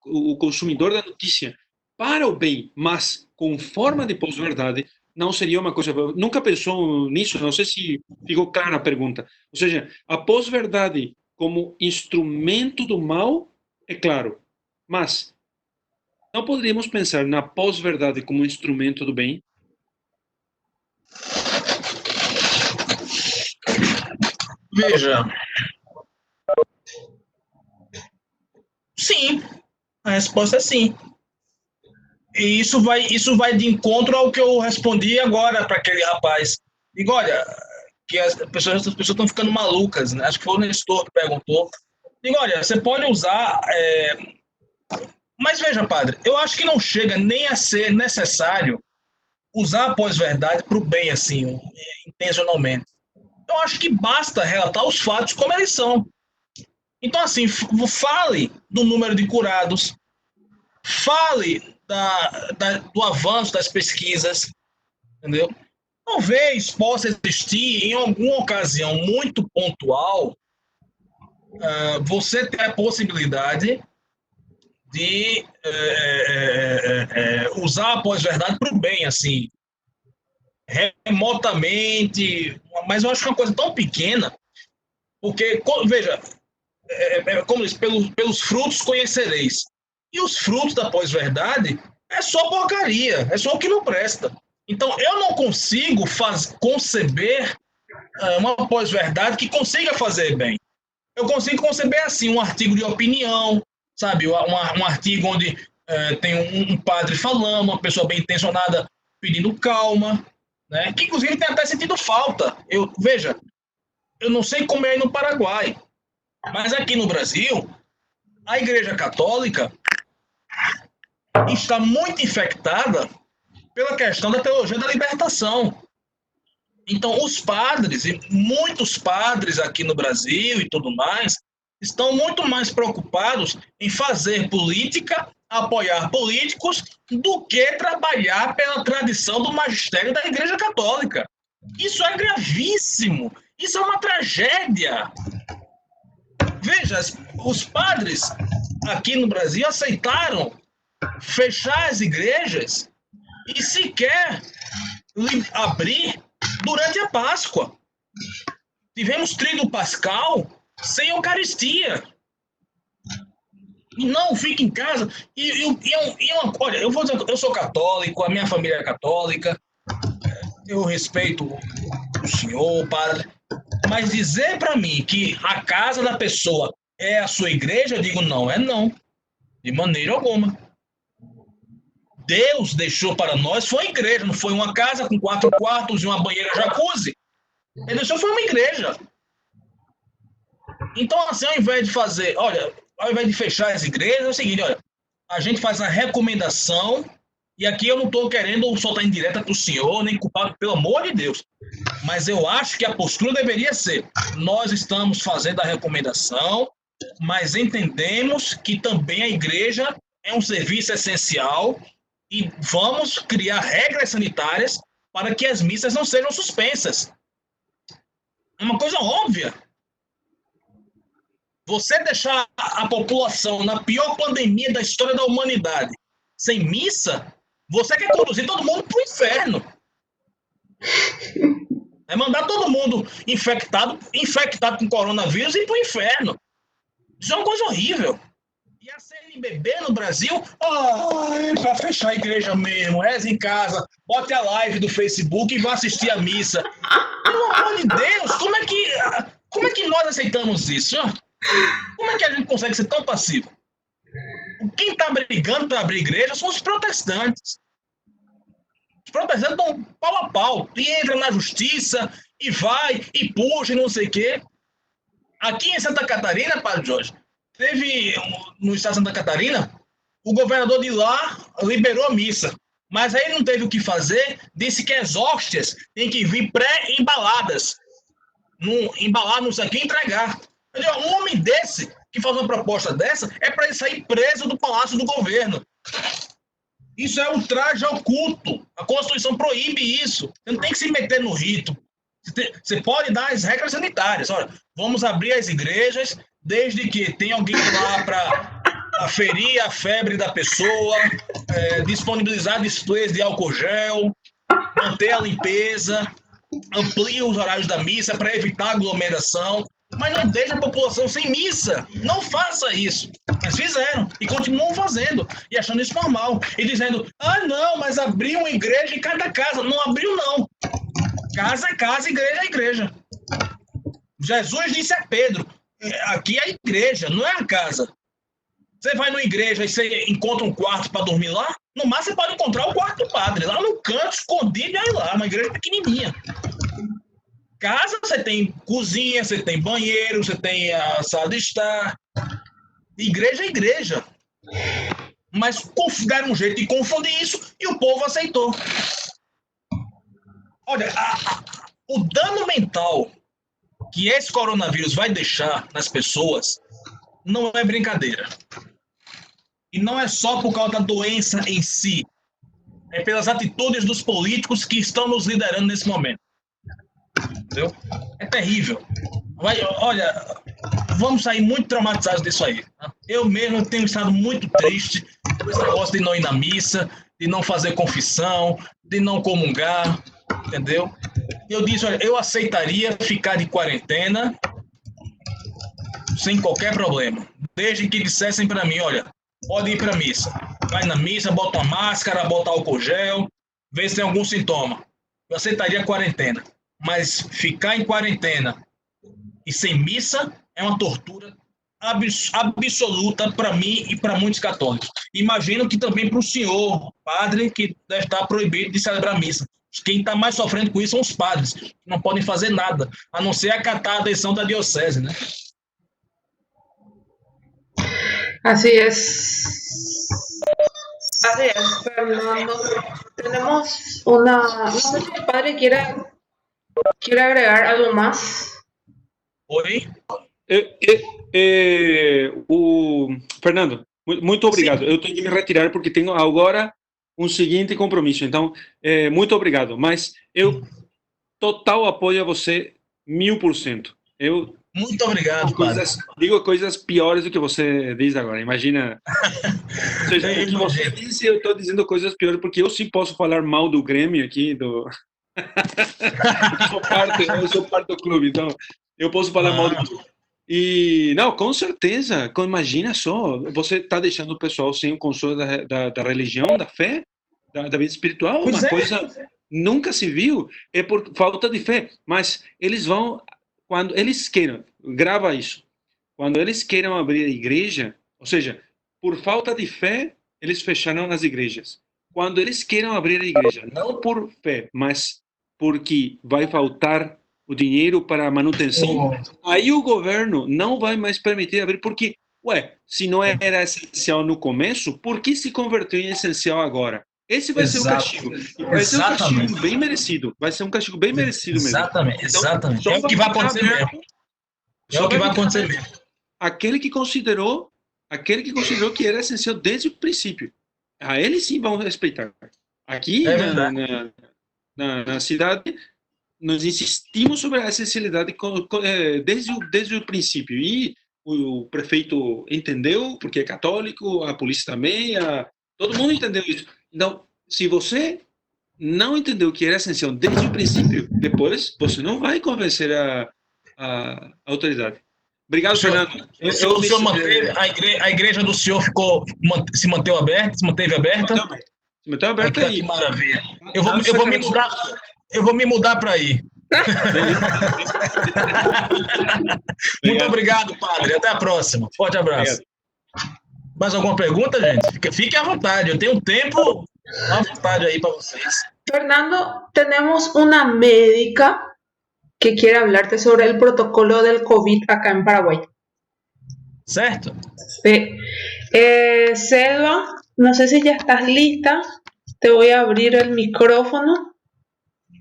o consumidor da notícia para o bem, mas com forma de pós-verdade, não seria uma coisa... Nunca pensou nisso? Não sei se ficou clara a pergunta. Ou seja, a pós-verdade como instrumento do mal, é claro, mas não poderíamos pensar na pós-verdade como instrumento do bem? Veja, sim, a resposta é sim. E isso vai de encontro ao que eu respondi agora para aquele rapaz. Digo, olha, que as pessoas estão ficando malucas, né? Acho que foi o Nestor que perguntou. Digo, olha, você pode usar... Mas veja, padre, eu acho que não chega nem a ser necessário usar a pós-verdade para o bem, assim, intencionalmente. Eu acho que basta relatar os fatos como eles são. Então, assim, fale do número de curados, fale do avanço das pesquisas, entendeu? Talvez possa existir, em alguma ocasião muito pontual, você ter a possibilidade de usar a pós-verdade para o bem, assim, remotamente, mas eu acho que é uma coisa tão pequena, porque, veja, como diz, pelos frutos conhecereis. E os frutos da pós-verdade é só porcaria, é só o que não presta. Então, eu não consigo conceber uma pós-verdade que consiga fazer bem. Eu consigo conceber, assim, um artigo de opinião, sabe? Um artigo onde tem um padre falando, uma pessoa bem intencionada pedindo calma, né? Que, inclusive, tem até sentido falta. Veja, eu não sei como é aí no Paraguai, mas aqui no Brasil, a Igreja Católica está muito infectada pela questão da teologia da libertação. Então, os padres, e muitos padres aqui no Brasil e tudo mais, estão muito mais preocupados em fazer política, apoiar políticos, do que trabalhar pela tradição do magistério da Igreja Católica. Isso é gravíssimo. Isso é uma tragédia. Veja, os padres aqui no Brasil aceitaram fechar as igrejas e sequer abrir durante a Páscoa. Tivemos Tríduo Pascal sem Eucaristia. E não, fica em casa. Olha, eu vou dizer, eu sou católico, a minha família é católica, eu respeito o senhor, o padre, mas dizer para mim que a casa da pessoa é a sua igreja? Eu digo, não, não. De maneira alguma. Deus deixou para nós, foi a igreja, não foi uma casa com 4 quartos e uma banheira jacuzzi. Ele deixou, foi uma igreja. Então, assim, ao invés de fazer, olha, ao invés de fechar as igrejas, é o seguinte, olha, a gente faz a recomendação, e aqui eu não estou querendo soltar em direta para o senhor, nem culpado, pelo amor de Deus. Mas eu acho que a postura deveria ser, nós estamos fazendo a recomendação, mas entendemos que também a igreja é um serviço essencial e vamos criar regras sanitárias para que as missas não sejam suspensas. É uma coisa óbvia. Você deixar a população na pior pandemia da história da humanidade sem missa, você quer conduzir todo mundo para o inferno. É mandar todo mundo infectado com coronavírus e ir para o inferno. Isso é uma coisa horrível. E a CNBB no Brasil, é para fechar a igreja mesmo, reza em casa, bote a live do Facebook e vá assistir a missa. Pelo amor de Deus, como é que nós aceitamos isso? Como é que a gente consegue ser tão passivo? Quem está brigando para abrir igreja são os protestantes. Os protestantes estão pau a pau, e entra na justiça, e vai, e puxa, e não sei o quê. Aqui em Santa Catarina, Padre Jorge, teve, no estado de Santa Catarina, o governador de lá liberou a missa. Mas aí não teve o que fazer, disse que as hóstias têm que vir pré-embaladas. Embalar no saquinho e entregar. Um homem desse, que faz uma proposta dessa, é para ele sair preso do palácio do governo. Isso é ultraje ao culto. A Constituição proíbe isso. Você não tem que se meter no rito. Você pode dar as regras sanitárias. Olha, vamos abrir as igrejas, desde que tenha alguém lá para aferir a febre da pessoa, disponibilizar displays de álcool gel, manter a limpeza, amplie os horários da missa para evitar aglomeração. Mas não deixe a população sem missa. Não faça isso. Mas fizeram e continuam fazendo e achando isso normal. E dizendo, não, mas abriu uma igreja em cada casa. Não abriu, não. Casa é casa, igreja é igreja. Jesus disse a Pedro, aqui é a igreja, não é a casa. Você vai numa igreja e você encontra um quarto para dormir lá, no máximo você pode encontrar o quarto do padre, lá no canto, escondido, e aí lá, uma igreja pequenininha. Casa, você tem cozinha, você tem banheiro, você tem a sala de estar. Igreja é igreja. Mas deram um jeito de confundir isso e o povo aceitou. Olha, o dano mental que esse coronavírus vai deixar nas pessoas não é brincadeira. E não é só por causa da doença em si. É pelas atitudes dos políticos que estão nos liderando nesse momento. Entendeu? É terrível. Olha, vamos sair muito traumatizados disso aí. Tá? Eu mesmo tenho estado muito triste com esse negócio de não ir na missa, de não fazer confissão, de não comungar, entendeu? Eu disse, olha, eu aceitaria ficar de quarentena sem qualquer problema, desde que dissessem para mim, olha, pode ir para a missa. Vai na missa, bota uma máscara, bota álcool gel, vê se tem algum sintoma. Eu aceitaria a quarentena. Mas ficar em quarentena e sem missa é uma tortura absoluta para mim e para muitos católicos. Imagino que também para o senhor, padre, que deve estar proibido de celebrar missa. Quem está mais sofrendo com isso são os padres, que não podem fazer nada, a não ser acatar a decisão da diocese, né? Así es. Así es, Fernando. Tenemos una... No sé si el padre quiere agregar algo más. Oi? Fernando, muito obrigado. Sim. Eu tenho que me retirar porque tenho agora um seguinte compromisso. Então, muito obrigado. Mas eu total apoio a você 1000%. Muito obrigado, digo coisas piores do que você diz agora. Imagina. Ou seja, o que você disse, eu estou dizendo coisas piores porque eu sim posso falar mal do Grêmio aqui, do... eu sou parte do clube, então eu posso falar mal do clube. E, não, com certeza, imagina só, você está deixando o pessoal sem o consolo da religião, da fé, da vida espiritual, uma coisa nunca se viu, é por falta de fé, mas eles vão, quando eles queiram, grava isso, Quando eles queiram abrir a igreja, ou seja, por falta de fé, eles fecharam as igrejas. Quando eles queiram abrir a igreja, não por fé, mas porque vai faltar o dinheiro para a manutenção, aí o governo não vai mais permitir abrir, porque, se não era essencial no começo, por que se converteu em essencial agora? Esse vai ser o castigo. E vai ser um castigo bem merecido. Vai ser um castigo bem merecido mesmo. Exatamente, Então, exatamente. só É o que vai acontecer aberto- mesmo. É o só que vai ficar acontecer aberto mesmo. aquele que considerou que era essencial desde o princípio. A ele sim vão respeitar. Aqui É na, verdade. na cidade, nós insistimos sobre a essencialidade desde o princípio. E o prefeito entendeu, porque é católico, a polícia também, todo mundo entendeu isso. Então, se você não entendeu que era essencial desde o princípio, depois você não vai convencer a autoridade. Obrigado, Fernando. O senhor manteve, a igreja do senhor se manteve aberta? Se manteve aberta? Se manteve aberta Que aí. maravilha. Eu vou me mudar para aí. Muito obrigado, padre. Até a próxima. Forte abraço. Mais alguma pergunta, gente? Fique à vontade. Eu tenho tempo à vontade aí para vocês. Fernando, tenemos una médica que quiere hablarte sobre el protocolo del COVID acá en Paraguay. Certo? Sí. Selva, no sé si ya estás lista. Te voy a abrir el micrófono.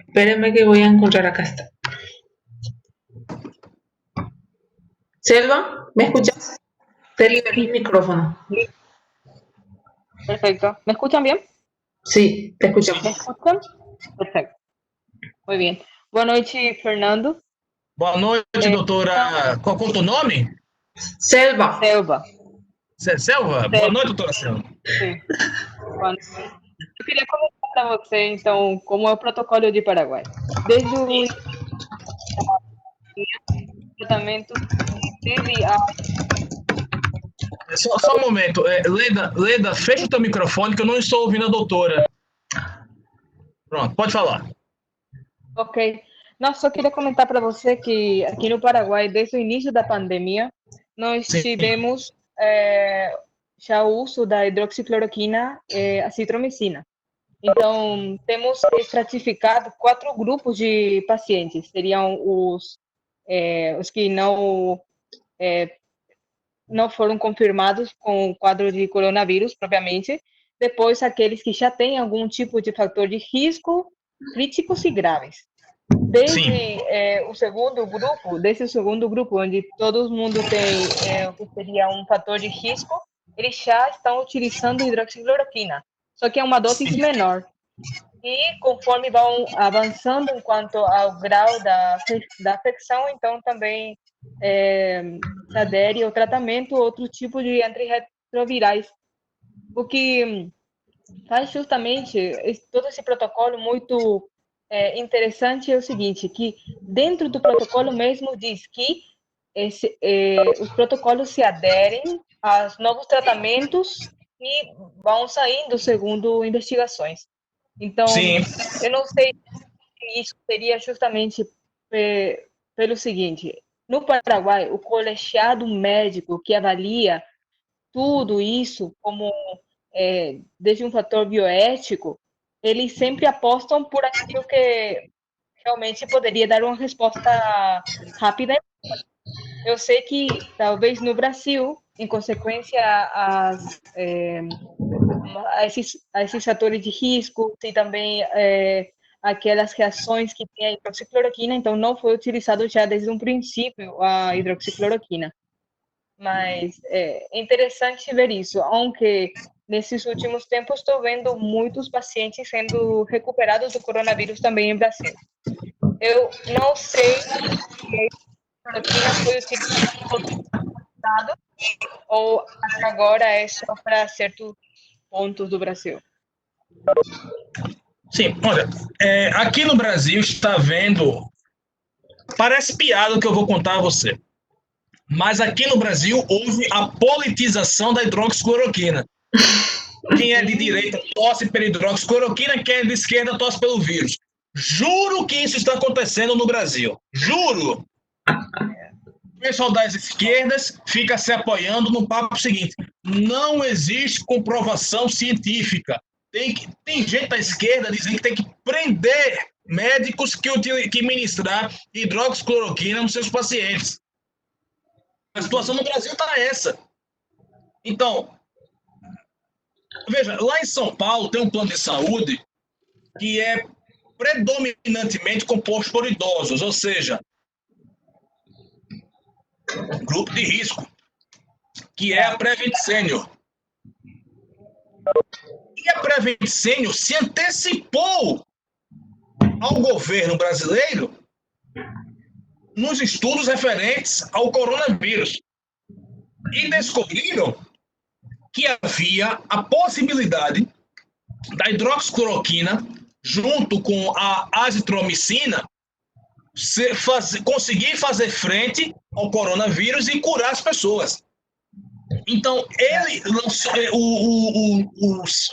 Espérenme que voy a encontrar acá está. Selva, ¿me escuchas? Te liberé el micrófono. Perfecto. ¿Me escuchan bien? Sí, te escuchamos. ¿Me escuchan? Perfecto. Muy bien. Boa noite, Fernando. Boa noite, doutora. Qual é o teu nome? Selva. Selva? Boa noite, doutora Selva. Sim. Eu queria comentar para você, então, como é o protocolo de Paraguai. Desde o tratamento teve a... Só um momento. Leda, fecha o teu microfone que eu não estou ouvindo a doutora. Pronto, pode falar. Ok. Não, só queria comentar para você que aqui no Paraguai, desde o início da pandemia, nós tivemos já o uso da hidroxicloroquina e acitromicina. Então, temos estratificado 4 grupos de pacientes. Seriam os que não foram confirmados com o quadro de coronavírus, propriamente. Depois, aqueles que já têm algum tipo de fator de risco, críticos e graves. Desde o segundo grupo, onde todo mundo tem o que seria um fator de risco, eles já estão utilizando hidroxicloroquina, só que é uma dose menor. E conforme vão avançando quanto ao grau da afecção, então também se adere ao tratamento outro tipo de antirretrovirais. O que faz justamente todo esse protocolo muito interessante é o seguinte, que dentro do protocolo mesmo diz que os protocolos se aderem aos novos tratamentos que vão saindo segundo investigações. Então, eu não sei se isso seria justamente pelo seguinte, no Paraguai, o colegiado médico que avalia tudo isso como desde um fator bioético, eles sempre apostam por aquilo que realmente poderia dar uma resposta rápida. Eu sei que talvez no Brasil, em consequência a esses fatores de risco e também aquelas reações que tem a hidroxicloroquina, então não foi utilizado já desde um princípio a hidroxicloroquina. Mas é interessante ver isso, aunque nesses últimos tempos estou vendo muitos pacientes sendo recuperados do coronavírus também em Brasil. Eu não sei se a hidroxicloroquina foi utilizada ou até agora é só para certos pontos do Brasil. Sim, olha, aqui no Brasil está vendo, parece piada o que eu vou contar a você, mas aqui no Brasil houve a politização da hidroxicloroquina. Quem é de direita torce pela hidroxicloroquina, quem é de esquerda torce pelo vírus. Juro que isso está acontecendo no Brasil. Juro. pessoal das esquerdas fica se apoiando no papo seguinte: não existe comprovação científica. Tem gente da esquerda dizendo que tem que prender médicos que ministrar hidroxicloroquina nos seus pacientes. A situação no Brasil está essa. Então, veja, lá em São Paulo tem um plano de saúde que é predominantemente composto por idosos, ou seja, grupo de risco, que é a Prevent Senior. E a Prevent Senior se antecipou ao governo brasileiro nos estudos referentes ao coronavírus e descobriram que havia a possibilidade da hidroxicloroquina junto com a azitromicina conseguir fazer frente ao coronavírus e curar as pessoas. Então, ele lançou,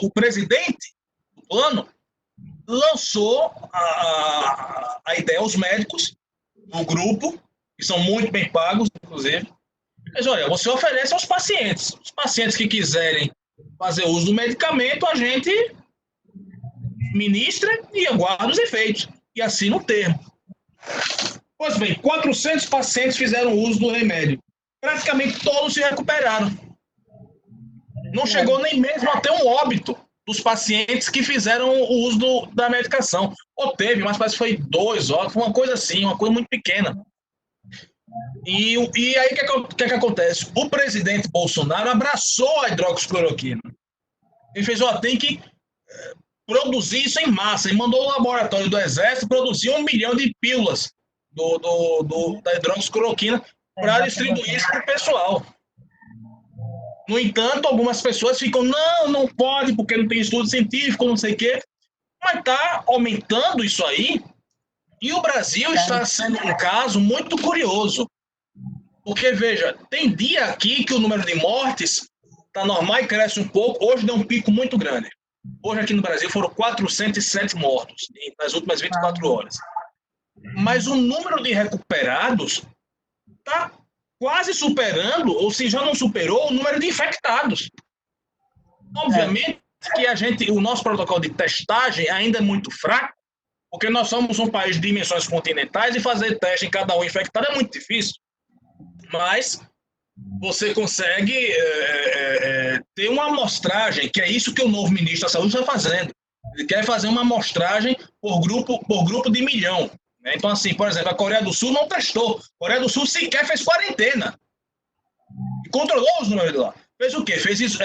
o presidente do plano lançou a ideia aos médicos do grupo, que são muito bem pagos, inclusive. Mas, olha, você oferece aos pacientes. Os pacientes que quiserem fazer uso do medicamento, a gente ministra e aguarda os efeitos. E assina o termo. Pois bem, 400 pacientes fizeram uso do remédio. Praticamente todos se recuperaram. Não chegou nem mesmo a ter um óbito dos pacientes que fizeram o uso da medicação. Ou teve, mas parece que foi 2 óbitos, uma coisa assim, uma coisa muito pequena. E aí o que acontece? O presidente Bolsonaro abraçou a hidroxicloroquina. Ele fez, tem que produzir isso em massa. E mandou o laboratório do Exército produzir 1 milhão de pílulas da hidroxicloroquina para distribuir isso para o pessoal. No entanto, algumas pessoas ficam, não pode, porque não tem estudo científico, não sei o quê. Mas está aumentando isso aí. E o Brasil está sendo um caso muito curioso. Porque, veja, tem dia aqui que o número de mortes está normal e cresce um pouco. Hoje deu um pico muito grande. Hoje aqui no Brasil foram 407 mortos nas últimas 24 horas. Mas o número de recuperados está quase superando, ou se já não superou, o número de infectados. Obviamente que o nosso protocolo de testagem ainda é muito fraco, porque nós somos um país de dimensões continentais e fazer teste em cada um infectado é muito difícil. Mas você consegue ter uma amostragem, que é isso que o novo ministro da Saúde está fazendo. Ele quer fazer uma amostragem por grupo de 1 milhão. Né? Então, assim, por exemplo, a Coreia do Sul não testou. A Coreia do Sul sequer fez quarentena. E controlou os números de lá. Fez o quê? Fez isso,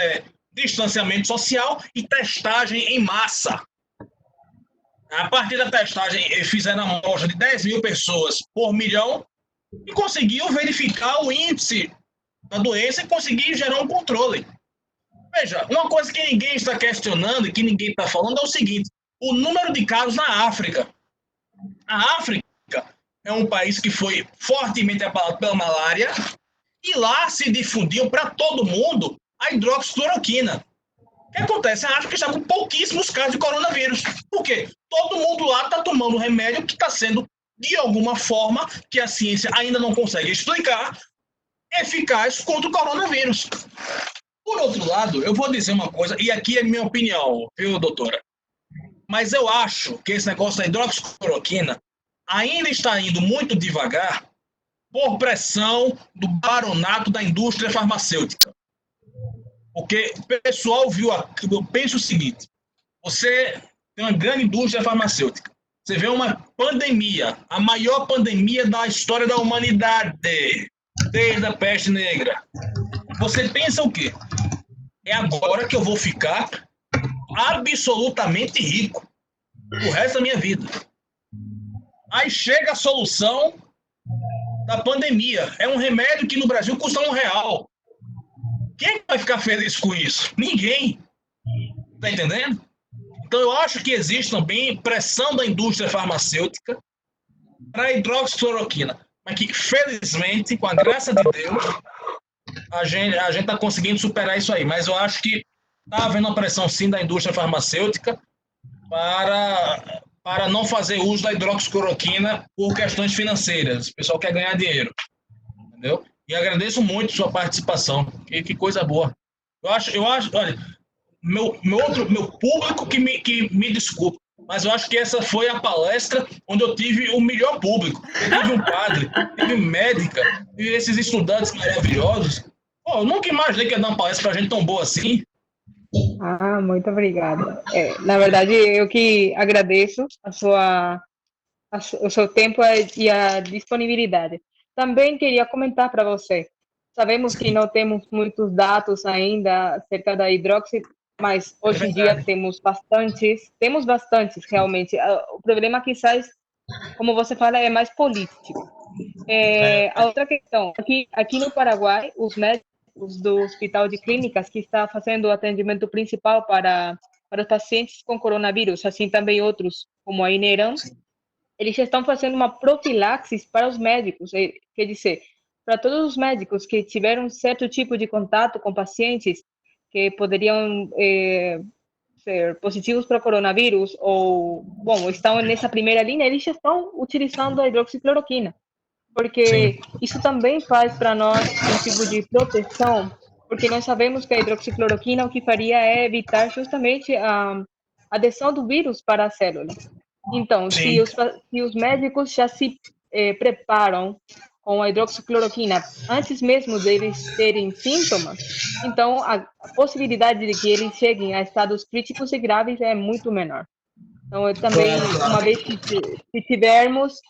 distanciamento social e testagem em massa. A partir da testagem, fizeram a amostra de 10 mil pessoas por 1 milhão e conseguiu verificar o índice da doença e conseguir gerar um controle. Veja, uma coisa que ninguém está questionando e que ninguém está falando é o seguinte: o número de casos na África. A África é um país que foi fortemente abalado pela malária e lá se difundiu para todo mundo a hidroxicloroquina. O que acontece? A África está com pouquíssimos casos de coronavírus. Por quê? Todo mundo lá está tomando um remédio que está sendo, de alguma forma, que a ciência ainda não consegue explicar, eficaz contra o coronavírus. Por outro lado, eu vou dizer uma coisa, e aqui é minha opinião, viu, doutora? Mas eu acho que esse negócio da hidroxicloroquina ainda está indo muito devagar por pressão do baronato da indústria farmacêutica. Porque o pessoal eu penso o seguinte: você tem uma grande indústria farmacêutica, você vê uma pandemia, a maior pandemia da história da humanidade, desde a peste negra. Você pensa o quê? É agora que eu vou ficar absolutamente rico o resto da minha vida. Aí chega a solução da pandemia. É um remédio que no Brasil custa R$1. Quem vai ficar feliz com isso? Ninguém. Tá entendendo? Então eu acho que existe também pressão da indústria farmacêutica para a hidroxicloroquina, mas que felizmente, com a graça de Deus, a gente está conseguindo superar isso aí. Mas eu acho que está havendo uma pressão sim da indústria farmacêutica para não fazer uso da hidroxicloroquina por questões financeiras. O pessoal quer ganhar dinheiro. entendeu? E agradeço muito sua participação. Que coisa boa. Eu acho, olha, meu público que me desculpe, mas eu acho que essa foi a palestra onde eu tive o melhor público. Eu tive um padre, tive médica, e esses estudantes maravilhosos. Pô, eu nunca imaginei que ia dar uma palestra pra gente tão boa assim. Ah, muito obrigada. Na verdade, eu que agradeço o seu tempo e a disponibilidade. Também queria comentar para você. Sabemos que não temos muitos dados ainda acerca da hidroxi, mas hoje em dia temos bastantes realmente. O problema quizás, como você fala, é mais político. A outra questão, aqui no Paraguai, os médicos do Hospital de Clínicas, que está fazendo o atendimento principal para os pacientes com coronavírus, assim também outros, como a Ineram, eles já estão fazendo uma profilaxis para os médicos, quer dizer, para todos os médicos que tiveram certo tipo de contato com pacientes que poderiam ser positivos para coronavírus ou, bom, estão nessa primeira linha, eles já estão utilizando a hidroxicloroquina, porque isso também faz para nós um tipo de proteção, porque nós sabemos que a hidroxicloroquina o que faria é evitar justamente a adesão do vírus para a célula. Então, se os médicos já se preparam com a hidroxicloroquina antes mesmo deles terem sintomas, então a possibilidade de que eles cheguem a estados críticos e graves é muito menor. Então, eu também, uma vez que tivermos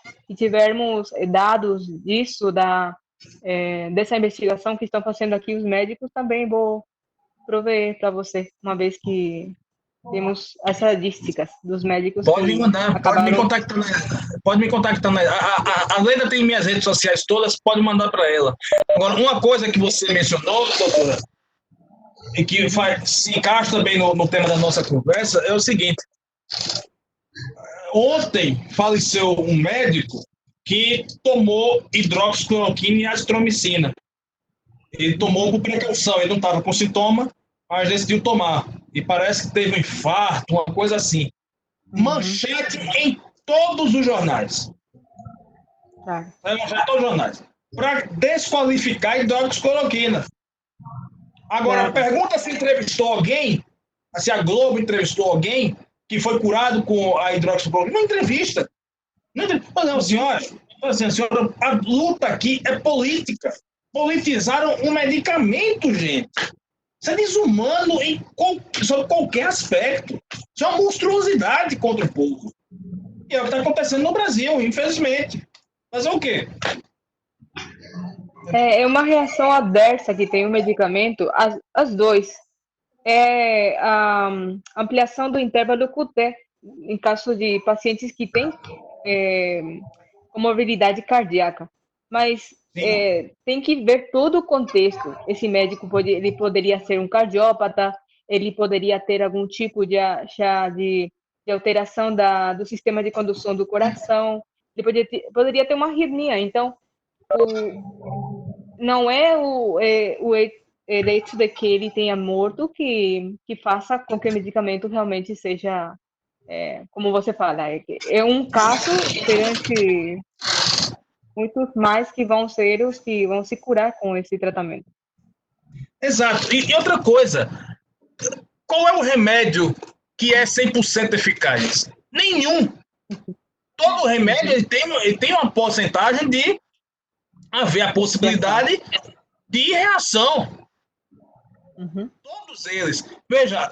dados disso, dessa investigação que estão fazendo aqui os médicos, também vou prover para você, uma vez que temos as estadísticas dos médicos. Pode me mandar, pode me contactar. A Leda tem minhas redes sociais todas, pode mandar para ela. Agora, uma coisa que você mencionou, doutora, e que se encaixa também no tema da nossa conversa, é o seguinte. Ontem faleceu um médico que tomou hidroxicloroquina e azitromicina. Ele tomou por precaução, ele não estava com sintoma, mas decidiu tomar. E parece que teve um infarto, uma coisa assim. Manchete em todos os jornais. Manchete em todos os jornais. Para desqualificar a hidroxicloroquina. Agora, pergunta se entrevistou alguém, se a Globo entrevistou alguém que foi curado com a hidroxicloroquina. Uma entrevista. Não, senhora, a luta aqui é política. Politizaram um medicamento, gente. Isso é desumano sobre qualquer aspecto. Isso é uma monstruosidade contra o povo. E é o que está acontecendo no Brasil, infelizmente. Fazer o quê? É uma reação adversa que tem o medicamento, as dois. É a ampliação do intervalo QT, em caso de pacientes que têm comorbidade cardíaca. Mas tem que ver todo o contexto. Esse médico ele poderia ser um cardiópata, ele poderia ter algum tipo de alteração do sistema de condução do coração, ele poderia ter uma arritmia. Então, não é o hecho de que ele tenha morto que faça com que o medicamento realmente seja, como você fala, é um caso perante muitos mais que vão ser os que vão se curar com esse tratamento. Exato. E outra coisa, qual é o remédio que é 100% eficaz? Nenhum. Todo remédio ele tem uma porcentagem de haver a possibilidade de reação. Todos eles. Veja,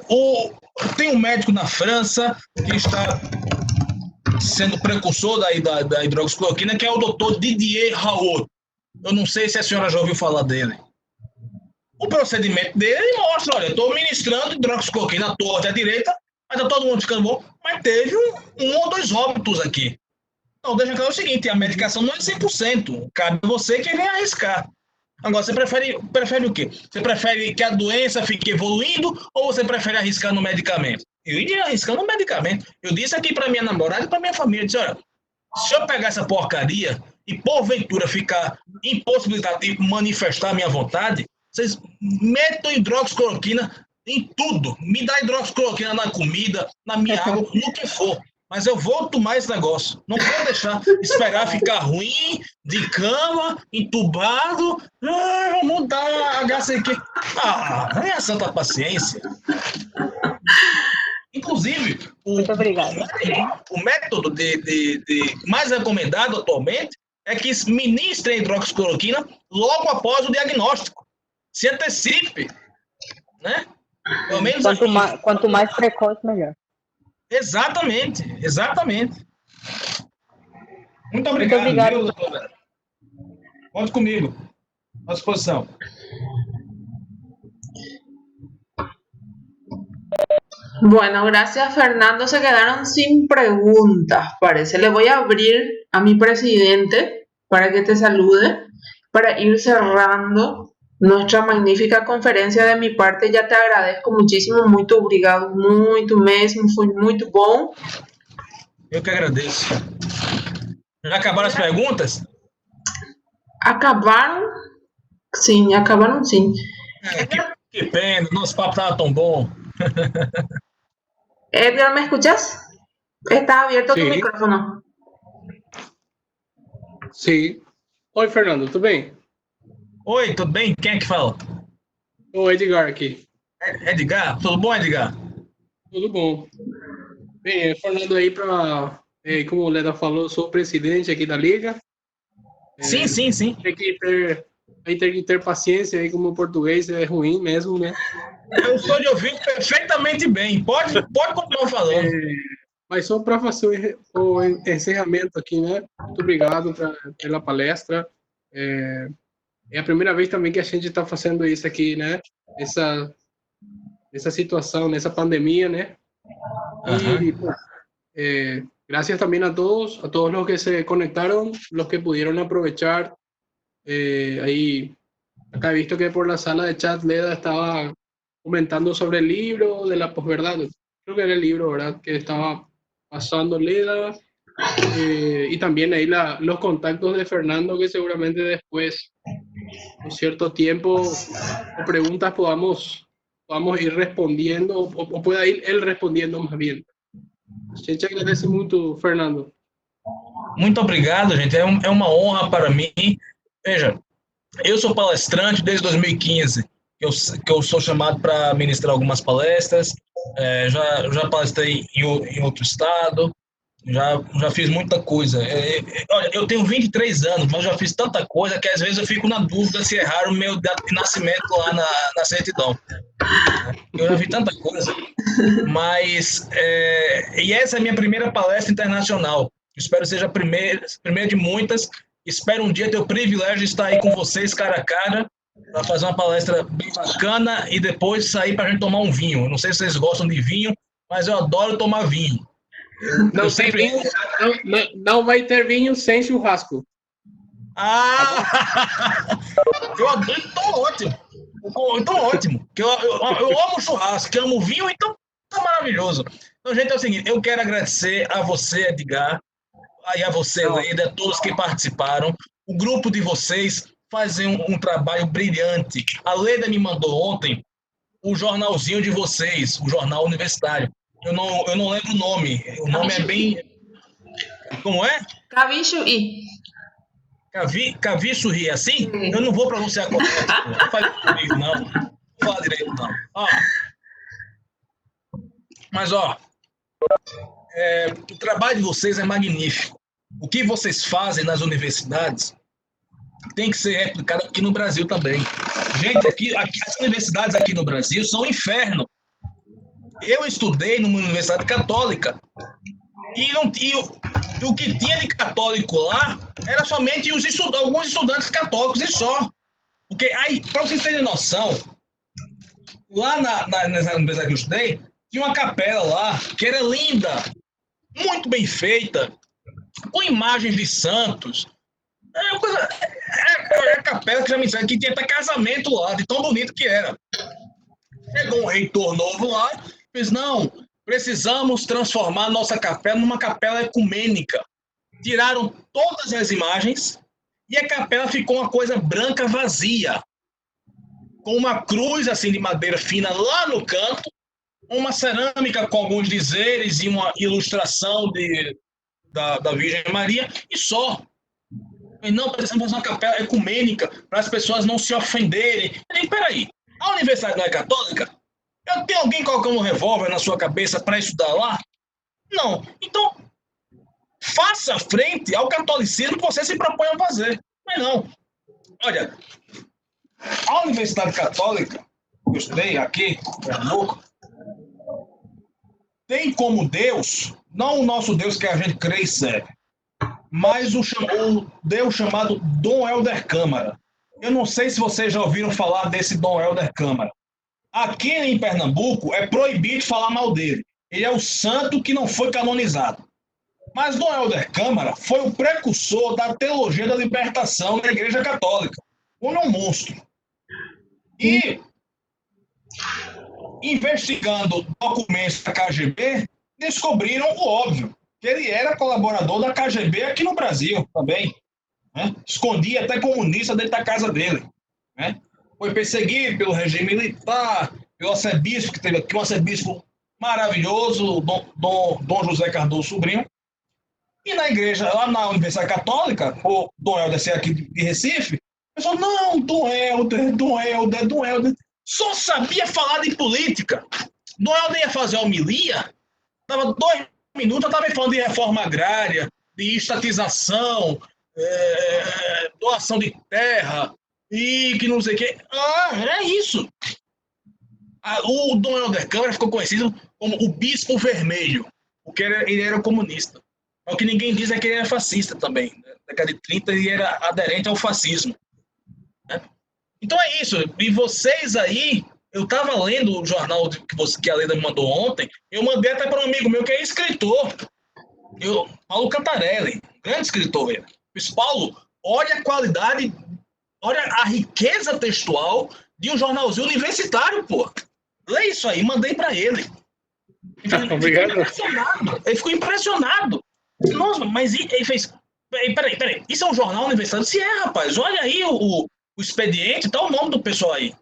tem um médico na França que está sendo precursor da hidroxicloroquina, que é o Dr. Didier Raoult. Eu não sei se a senhora já ouviu falar dele. O procedimento dele mostra, olha, eu estou ministrando hidroxicloroquina à torta e à direita, mas está todo mundo ficando bom, mas teve um ou dois óbitos aqui. Então, deixa claro o seguinte, a medicação não é 100%, cabe a você que vem arriscar. Agora, você prefere o quê? Você prefere que a doença fique evoluindo ou você prefere arriscar no medicamento? Eu iria arriscar no medicamento. Eu disse aqui para minha namorada e para minha família, eu disse, olha, se eu pegar essa porcaria e porventura ficar impossibilitado de manifestar a minha vontade, vocês metam hidroxicloroquina em tudo. Me dá hidroxicloroquina na comida, na minha água, no que for. mas eu vou tomar esse negócio. Não vou deixar esperar ficar ruim, de cama, entubado. Vamos dar HCQ. É a santa paciência. Inclusive, Muito obrigada. o método mais recomendado atualmente é que ministre a hidroxicloroquina logo após o diagnóstico. Se antecipe, né? Pelo menos Quanto mais precoce, melhor. Exatamente. Muito obrigado, Muito obrigado. Viu, doutora? Conte comigo. À disposição. Bueno, gracias Fernando. Se quedaron sin preguntas, parece. Le voy a abrir a mi presidente para que te salude, para ir cerrando nuestra magnífica conferência. De mi parte, já te agradeço muitíssimo. Muito obrigado, muito mesmo. Foi muito bom. Eu que agradeço. Já acabaram as perguntas? Acabaram? Sim, acabaram sim. Que pena, nosso papo estava tão bom. Edgar, ¿me escuchas? Está abierto tu Sí. micrófono. Sim. Oi, Fernando, tudo bem? Oi, tudo bem? Quem é que fala? O Edgar aqui. Edgar? Tudo bom, Edgar? Tudo bom. Bem, Fernando aí para, como o Leda falou, eu sou o presidente aqui da Liga. Sim. Tem que ter paciência aí, como o português é ruim mesmo, né? Eu estou lhe ouvindo perfeitamente bem. Pode continuar falando. Mas só para fazer o encerramento aqui, né? Muito obrigado pela palestra. É a primeira vez também que a gente está fazendo isso aqui, né? Essa situação, nessa pandemia, né? Y pues, gracias también a todos los que se conectaron, los que pudieron aprovechar. Ahí, acá he visto que por la sala de chat Leda estaba comentando sobre el libro de la posverdad. Creo que era el libro, ¿verdad? Que estaba pasando Leda. Y también ahí los contactos de Fernando, que seguramente después, con cierto tiempo o preguntas podamos ir respondiendo, o pueda ir él respondiendo más bien. A gente agradece muito, Fernando. Muito obrigado, gente. É uma honra para mim. Veja, eu sou palestrante desde 2015, que eu sou chamado para ministrar algumas palestras. Já palestrei em outro estado. Já fiz muita coisa. Olha, eu tenho 23 anos, mas já fiz tanta coisa que às vezes eu fico na dúvida se erraram o meu data de nascimento lá na certidão. Eu já vi tanta coisa. Mas, e essa é a minha primeira palestra internacional. Espero que seja a primeira de muitas. Espero um dia ter o privilégio de estar aí com vocês, cara a cara, para fazer uma palestra bem bacana e depois sair para a gente tomar um vinho. Eu não sei se vocês gostam de vinho, mas eu adoro tomar vinho. Não vai ter vinho sem churrasco. Eu adoro, então ótimo. Eu amo churrasco, que amo vinho, então tá maravilhoso. Então, gente, é o seguinte, eu quero agradecer a você, Edgar, e a você, Leda, a todos que participaram. O grupo de vocês fazem um trabalho brilhante. A Leda me mandou ontem o jornalzinho de vocês, o jornal universitário. Eu não lembro o nome. O nome é bem... Como é? Cavichuí. Cavichuí, assim? Eu não vou pronunciar correto. Não faz direito, não. Não fala direito, não. Mas, o trabalho de vocês é magnífico. O que vocês fazem nas universidades tem que ser replicado aqui no Brasil também. Gente, aqui as universidades aqui no Brasil são um inferno. Eu estudei numa universidade católica e o que tinha de católico lá era somente alguns estudantes católicos e só. Porque aí, para vocês terem noção, lá nessa universidade que eu estudei, tinha uma capela lá que era linda, muito bem feita, com imagens de santos. A capela que já me disseram que tinha até casamento lá, de tão bonito que era. Chegou um reitor novo lá, fez, não, precisamos transformar nossa capela numa capela ecumênica. Tiraram todas as imagens e a capela ficou uma coisa branca vazia, com uma cruz assim de madeira fina lá no canto uma cerâmica com alguns dizeres e uma ilustração da Virgem Maria, e só. E não, precisamos fazer uma capela ecumênica para as pessoas não se ofenderem. Peraí, a universidade não é católica? Eu tenho alguém colocando um revólver na sua cabeça para estudar lá? Não. Então, faça frente ao catolicismo que você se propõe a fazer. Mas não. Olha, a Universidade Católica, que eu estudei aqui, em Pernambuco, tem como Deus, não o nosso Deus que a gente crê e serve, mas o Deus chamado Dom Helder Câmara. Eu não sei se vocês já ouviram falar desse Dom Helder Câmara. Aqui em Pernambuco é proibido falar mal dele. Ele é o santo que não foi canonizado. Mas Dom Helder Câmara foi o precursor da teologia da libertação da Igreja Católica. Um monstro. E, investigando documentos da KGB, descobriram o óbvio, que ele era colaborador da KGB aqui no Brasil também. Né? Escondia até comunista dentro da casa dele. Né? Foi perseguido pelo regime militar, pelo arcebispo, que teve aqui um arcebispo maravilhoso, Dom José Cardoso Sobrinho. E na igreja, lá na Universidade Católica, o Dom Helder aqui de Recife, o pessoal, não, Dom Helder, só sabia falar de política. Dom Helder ia fazer a homilia, dava 2 minutos, eu estava falando de reforma agrária, de estatização, doação de terra, e que não sei o quê. Era isso. O Dom Helder Câmara ficou conhecido como o Bispo Vermelho, porque ele era comunista. O que ninguém diz é que ele era fascista também. Na década de 30 ele era aderente ao fascismo. Né? Então é isso. E vocês aí, eu estava lendo o jornal que a Leda me mandou ontem, eu mandei até para um amigo meu que é escritor, Paulo Cantarelli, grande escritor. Ele. Paulo, olha a qualidade, olha a riqueza textual de um jornalzinho universitário, pô. Lê isso aí, mandei para ele. Obrigado. Ele ficou impressionado. Nossa, mas ele fez... Peraí, isso é um jornal universitário? Se é, rapaz, olha aí o expediente, tá o nome do pessoal aí.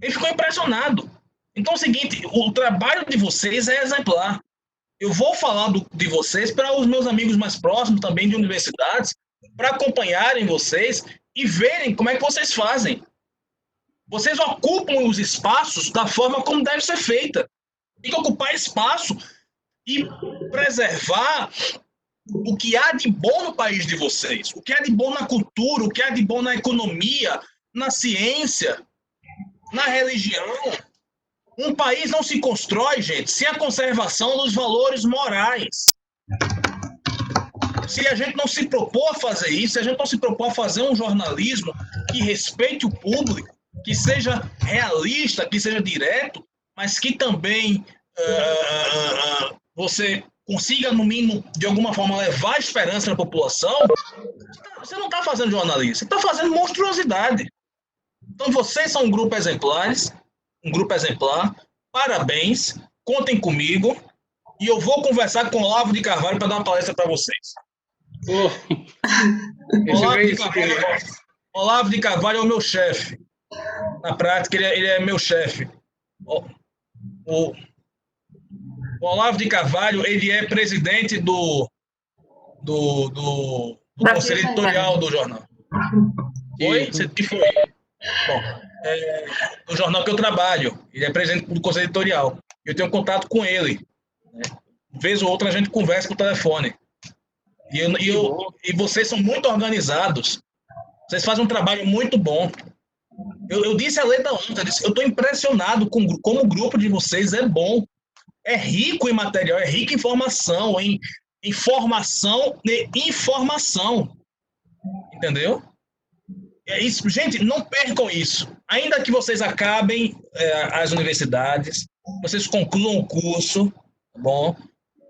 Ele ficou impressionado. Então é o seguinte, o trabalho de vocês é exemplar. Eu vou falar de vocês para os meus amigos mais próximos também de universidades, para acompanharem vocês e verem como é que vocês fazem. Vocês ocupam os espaços da forma como deve ser feita. Tem que ocupar espaço e preservar o que há de bom no país de vocês, o que há de bom na cultura, o que há de bom na economia, na ciência, na religião. Um país não se constrói, gente, sem a conservação dos valores morais. Se a gente não se propor a fazer isso, se a gente não se propor a fazer um jornalismo que respeite o público, que seja realista, que seja direto, mas que também você consiga, no mínimo, de alguma forma, levar esperança na população, você não está fazendo jornalismo, você está fazendo monstruosidade. Então, vocês são um grupo exemplar, parabéns, contem comigo, e eu vou conversar com o Olavo de Carvalho para dar uma palestra para vocês. Olavo de Carvalho é o meu chefe. Na prática, ele é meu chefe. O Olavo de Carvalho, ele é presidente do conselho editorial do jornal. Foi? Que foi? Bom, no jornal que eu trabalho, ele é presidente do conselho editorial. Eu tenho contato com ele. Né? Vez ou outra a gente conversa por telefone. E vocês são muito organizados. Vocês fazem um trabalho muito bom. Eu disse a Leda ontem, eu estou impressionado com como o grupo de vocês é bom. É rico em material, é rico em informação, em formação e informação. Entendeu? É isso. Gente, não percam isso. Ainda que vocês acabem as universidades, vocês concluam o curso, tá bom?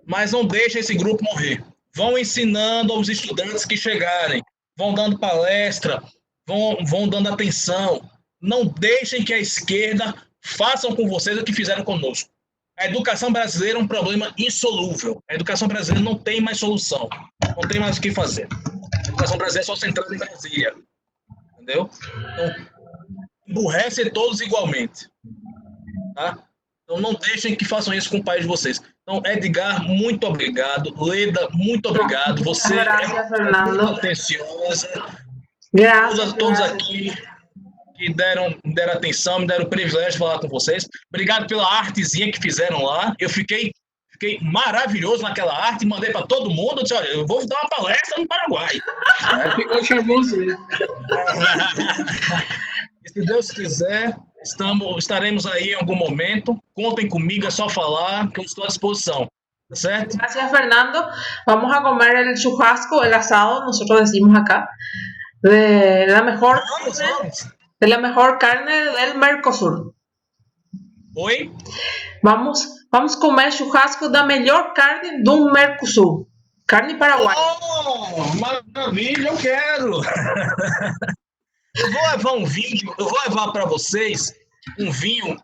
Mas não deixem esse grupo morrer. Vão ensinando aos estudantes que chegarem, vão dando palestra, vão dando atenção. Não deixem que a esquerda façam com vocês o que fizeram conosco. A educação brasileira é um problema insolúvel. A educação brasileira não tem mais solução. Não tem mais o que fazer. A educação brasileira é só centrada em Brasília. Entendeu? Então, emburrece todos igualmente. Tá? Então não deixem que façam isso com o país de vocês. Então, Edgar, muito obrigado. Leda, muito obrigado. Você Gracias, muito Fernando. atenciosa. Gracias, Todos gracias. aqui que me deram atenção, me deram o privilégio de falar com vocês. Obrigado pela artezinha que fizeram lá. Eu fiquei maravilhoso naquela arte, mandei para todo mundo. Eu disse, olha, eu vou dar uma palestra no Paraguai. Ficou charmoso, né? E se Deus quiser, estaremos aí em algum momento. Contem comigo, é só falar, que eu estou à disposição. Tá certo? Gracias, Fernando. Vamos a comer el churrasco, el asado, nosotros decimos acá, de la mejor, Vamos. de la mejor carne del Mercosur. Oi? Vamos comer churrasco da melhor carne do Mercosul. Carne paraguaia. Oh, maravilha, eu quero! Eu vou levar para vocês um vinho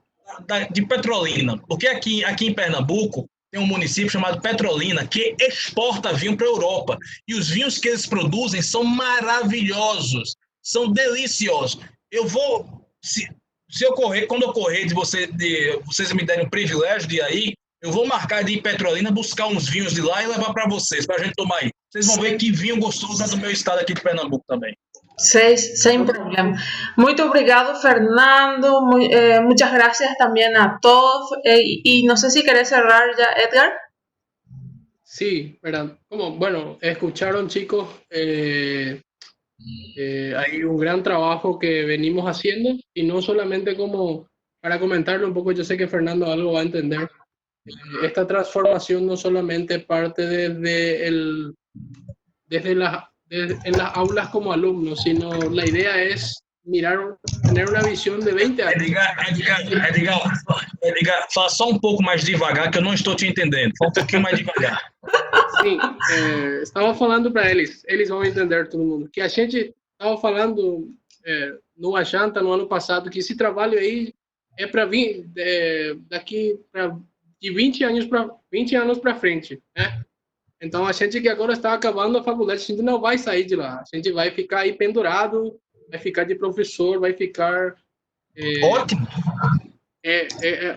de Petrolina, porque aqui em Pernambuco tem um município chamado Petrolina que exporta vinho para a Europa, e os vinhos que eles produzem são maravilhosos, são deliciosos. Eu vou, quando eu correr de vocês me derem o privilégio de ir aí, eu vou marcar de ir em Petrolina, buscar uns vinhos de lá e levar para vocês, para a gente tomar aí. Vocês vão ver que vinho gostoso é do meu estado aqui de Pernambuco também. Sem problema. Muito obrigado, Fernando. Muchas gracias también a todos. Y no sé si querés cerrar ya, Edgar. Sí, verdad. Bueno, escucharon, chicos, hay un gran trabajo que venimos haciendo, y no solamente como para comentarlo un poco, yo sé que Fernando algo va a entender. Esta transformación no solamente parte en las aulas como alumnos, sino la idea es tener una visión de 20 años. Edgar, fala só um pouco mais devagar, que eu não estou te entendendo. Fala um pouquinho mais devagar. Sim, estava falando para eles vão entender, todo mundo, que a gente estava falando no Ajanta, no ano passado, que esse trabalho aí é para vir daqui de 20 anos para frente, né? Então, a gente que agora está acabando a faculdade, a gente não vai sair de lá. A gente vai ficar aí pendurado, vai ficar de professor, vai ficar... Ótimo!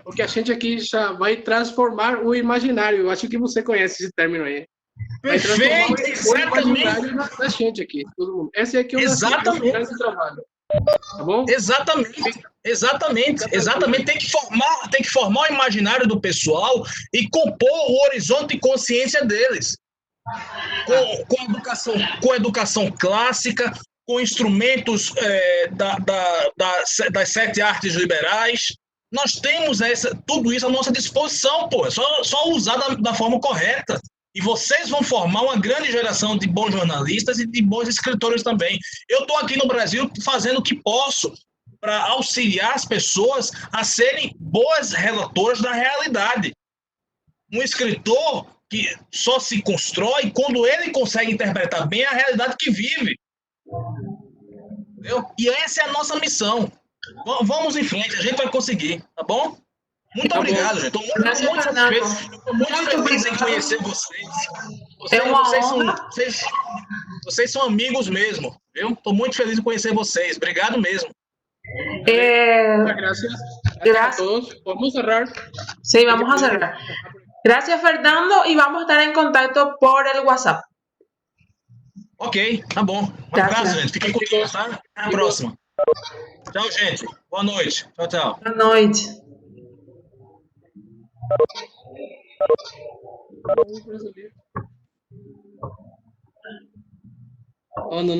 O que a gente aqui já vai transformar o imaginário. Eu acho que você conhece esse término aí. Perfeito! O imaginário da gente aqui, todo mundo. Esse aqui é o grande trabalho. Tá bom? Exatamente. Tem que formar o imaginário do pessoal e compor o horizonte de consciência deles. Com educação clássica, com instrumentos das 7 artes liberais. Nós temos tudo isso à nossa disposição, pô. É só usar da forma correta. E vocês vão formar uma grande geração de bons jornalistas e de bons escritores também. Eu estou aqui no Brasil fazendo o que posso para auxiliar as pessoas a serem boas relatoras da realidade. Um escritor que só se constrói quando ele consegue interpretar bem a realidade que vive. Entendeu? E essa é a nossa missão. Vamos em frente, a gente vai conseguir, tá bom? Muito obrigado, gente. Estou muito satisfeito. Estou muito feliz em conhecer vocês. Vocês são amigos mesmo, viu? Estou muito feliz em conhecer vocês. Obrigado mesmo. Gracias a todos. Vamos a cerrar. Sí, vamos a cerrar. Gracias, Fernando, y vamos a estar en contacto por el WhatsApp. Ok, tá bom. Um abraço, gente. Fiquem com Deus, tá? Até a próxima. Tchau, gente. Boa noite. Tchau. Boa noite. Oh, no.